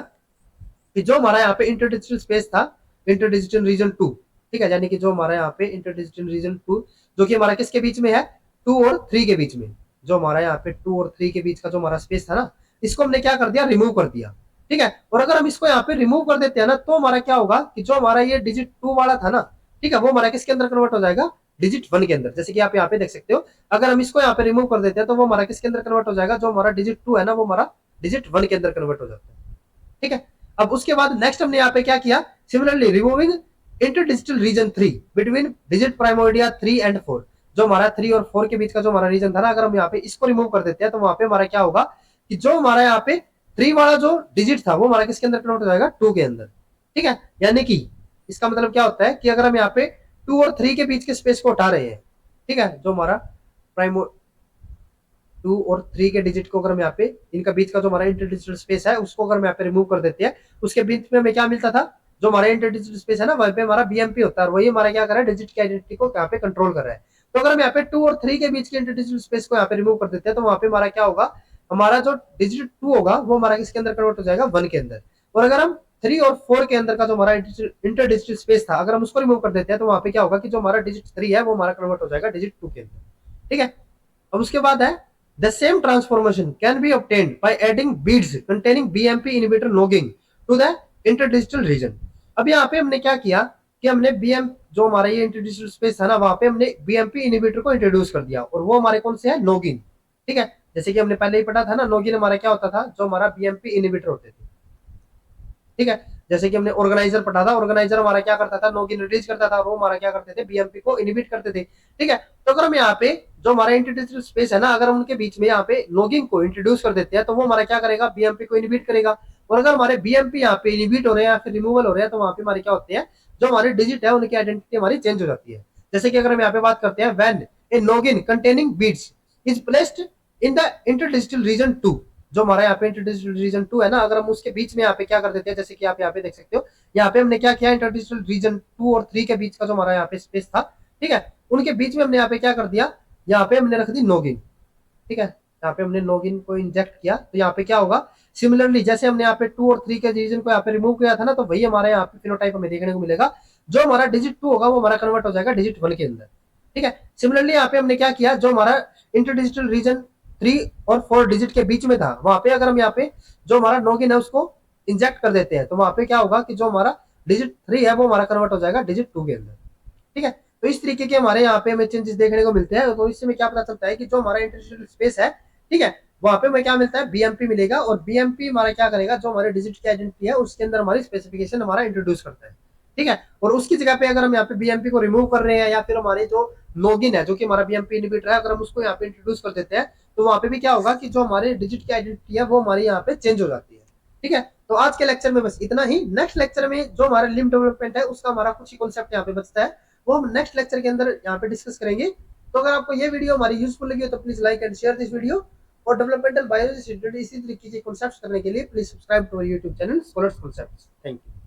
कि जो हमारा यहाँ पे इंटरडिजिटल स्पेस था, इंटरडिजिटल रीजन 2, ठीक है, यानी कि जो हमारा यहाँ पे इंटरडिजिटल रीजन 2 जो कि हमारा किसके बीच में है, 2 और 3 के बीच में, जो हमारा यहाँ पे 2 और 3 के बीच का जो हमारा स्पेस था ना, इसको हमने क्या कर दिया, रिमूव कर दिया। ठीक है। और अगर हम इसको यहाँ पे रिमूव कर देते हैं ना, तो हमारा क्या होगा कि जो हमारा ये डिजिट 2 वाला था ना, ठीक है, वो हमारा किसके अंदर कन्वर्ट हो जाएगा, डिजिट 1 के अंदर। जैसे कि आप यहाँ पे देख सकते हो, अगर हम इसको यहाँ पे रिमूव कर देते हैं तो वो हमारा किसके अंदर कन्वर्ट हो जाएगा, जो हमारा डिजिट 2 है ना, वो हमारा डिजिट 1 के अंदर कन्वर्ट हो जाता है। ठीक है। अब उसके बाद नेक्स्ट हमने यहाँ पे क्या किया, similarly removing interdigital region 3 between digit primordia 3 and 4, जो हमारा 3 और 4 के बीच का जो हमारा रीजन था ना, अगर हम यहाँ पे इसको रिमूव कर देते हैं तो वहां पे हमारा क्या होगा कि जो हमारा यहाँ पे 3 वाला जो डिजिट था वो हमारा किसके अंदर कन्वर्ट हो जाएगा, 2 के अंदर। ठीक है। यानी कि इसका मतलब क्या होता है कि अगर हम यहाँ पे 2 और 3 के बीच के स्पेस को हटा रहे हैं, ठीक है, जो हमारा प्राइमो 2 और 3 के डिजिट को अगर हम यहाँ पे इनका बीच का जो हमारा इंटरडिजिटल स्पेस है उसको अगर हम यहाँ पे रिमूव कर देते हैं, उसके बीच में हमें क्या मिलता था, जो हमारा इंटरडिजिटल स्पेस है ना, वहीं पे हमारा बीएमपी होता है और वही हमारा क्या कर रहा है, डिजिट की आइडेंटिटी को यहाँ पे कंट्रोल कर रहा है। तो अगर हम यहाँ पे 2 और 3 के बीच के इंटरडिजिटल स्पेस को यहाँ पे रिमूव कर देते हैं तो वहां पे हमारा क्या होगा, हमारा जो डिजिट 2 होगा वो हमारा किसके अंदर कन्वर्ट हो जाएगा, 1 के अंदर। और अगर हम 3 और 4 के अंदर का जो हमारा इंटरडिजिटल स्पेस था, अगर हम उसको रिमूव कर देते हैं तो वहां पे क्या होगा कि जो हमारा डिजिट 3 है वो हमारा कन्वर्ट हो जाएगा डिजिट 2 के अंदर। ठीक है। अब उसके बाद है the same transformation can be obtained by adding beads containing BMP inhibitor noggin to the interdigital region। अब यहाँ पे हमने क्या किया कि हमने BM जो हमारा ये इंटरडिजिटल स्पेस था ना, वहां पे हमने BMP इनिबिटर को इंट्रोड्यूस कर दिया और वो हमारे कौन से है, नोगिन। ठीक है। जैसे कि हमने पहले ही पढ़ा था ना, नोगिन हमारा क्या होता था, जो हमारा BMP इनिबिटर होते थे। ठीक है। जैसे कि हमने ऑर्गेनाइजर पढ़ा था, ऑर्गेनाइजर हमारा क्या करता था, नोगिन रिलीज करता था और वो हमारा क्या करते थे, बीएमपी को इनिबिट करते थे। ठीक है। तो अगर हम यहाँ पे जो हमारा इंटरडिजिटल स्पेस है ना, अगर हम उनके बीच में यहाँ पे नोगिन को इंट्रोड्यूस कर देते हैं तो वो हमारा क्या करेगा, बीएमपी को इनिबिट करेगा। और अगर हमारे बीएमपी यहाँ पे इनिबिट हो रहे हैं या फिर रिमूवल हो रहे हैं तो वहां पे हमारे क्या होते हैं, जो हमारे डिजिट है उनकी आइडेंटिटी हमारी चेंज हो जाती है। जैसे कि अगर हम यहाँ पे बात करते हैं, when a noggin containing beads is placed in the interdigital region 2, जो हमारा यहाँ पे इंटरडिजिटल रीजन 2 है ना, अगर हम उसके बीच में यहाँ पे क्या कर देते हैं, जैसे कि आप यहाँ पे देख सकते हो, यहाँ पे हमने क्या किया, इंटरडिजिटल रीजन 2 और 3 के बीच का जो हमारा यहाँ पे स्पेस था, ठीक है, उनके बीच में हमने यहाँ पे क्या कर दिया, यहाँ पे हमने रख दी नोगिन। ठीक है। यहाँ पे हमने नोगिन को इंजेक्ट किया तो यहाँ पे क्या होगा, सिमिलरली जैसे हमने यहाँ पे 2 और 3 के रीजन को यहाँ पे रिमूव किया था ना, तो वही हमारे यहाँ पे फिनोटाइप हमें देखने को मिलेगा, जो हमारा डिजिट 2 होगा वो हमारा कन्वर्ट हो जाएगा डिजिट 1 के अंदर। ठीक है। सिमिलरली यहाँ पे हमने क्या किया, जो हमारा इंटरडिजिटल रीजन 3 और 4 डिजिट के बीच में था, वहां पे अगर हम यहाँ पे जो हमारा नोगिन है उसको इंजेक्ट कर देते हैं तो वहां पे क्या होगा कि जो हमारा डिजिट 3 है वो हमारा कन्वर्ट हो जाएगा डिजिट 2 के अंदर। ठीक है। तो इस तरीके के हमारे यहाँ पे हमें चेंजेस देखने को मिलते हैं। तो इससे में क्या पता चलता है कि जो हमारा इंटरडिजिटल स्पेस है, ठीक है, वहां पे हमें क्या मिलता है, बीएमपी मिलेगा और बीएमपी हमारा क्या करेगा, जो हमारे डिजिट की आइडेंटिटी है उसके अंदर हमारी स्पेसिफिकेशन हमारा इंट्रोड्यूस करता है। ठीक है। और उसकी जगह पे अगर हम यहाँ पे बीएमपी को रिमूव कर रहे हैं या फिर हमारे जो नोगिन है जो कि हमारा बीएमपी इनिबिटर है, अगर हम उसको यहाँ पे इंट्रोड्यूस कर देते हैं तो वहां पे भी क्या होगा कि जो हमारे डिजिट की आइडेंटिटी है वो हमारी यहाँ पे चेंज हो जाती है। ठीक है। तो आज के लेक्चर में बस इतना ही। नेक्स्ट लेक्चर में जो हमारा लिम्ब डेवलपमेंट है उसका हमारा कुछ ही कॉन्सेप्ट यहाँ पे बचता है, वो हम नेक्स्ट लेक्चर के अंदर यहाँ पे डिस्कस करेंगे। तो अगर आपको ये वीडियो हमारी यूजफुल लगी हो तो please like and share this video, और डेवलपमेंटल बायोलॉजी से इसी तरीके के कॉन्सेप्ट्स करने के लिए please subscribe to our YouTube channel Scholars Concepts. Thank you.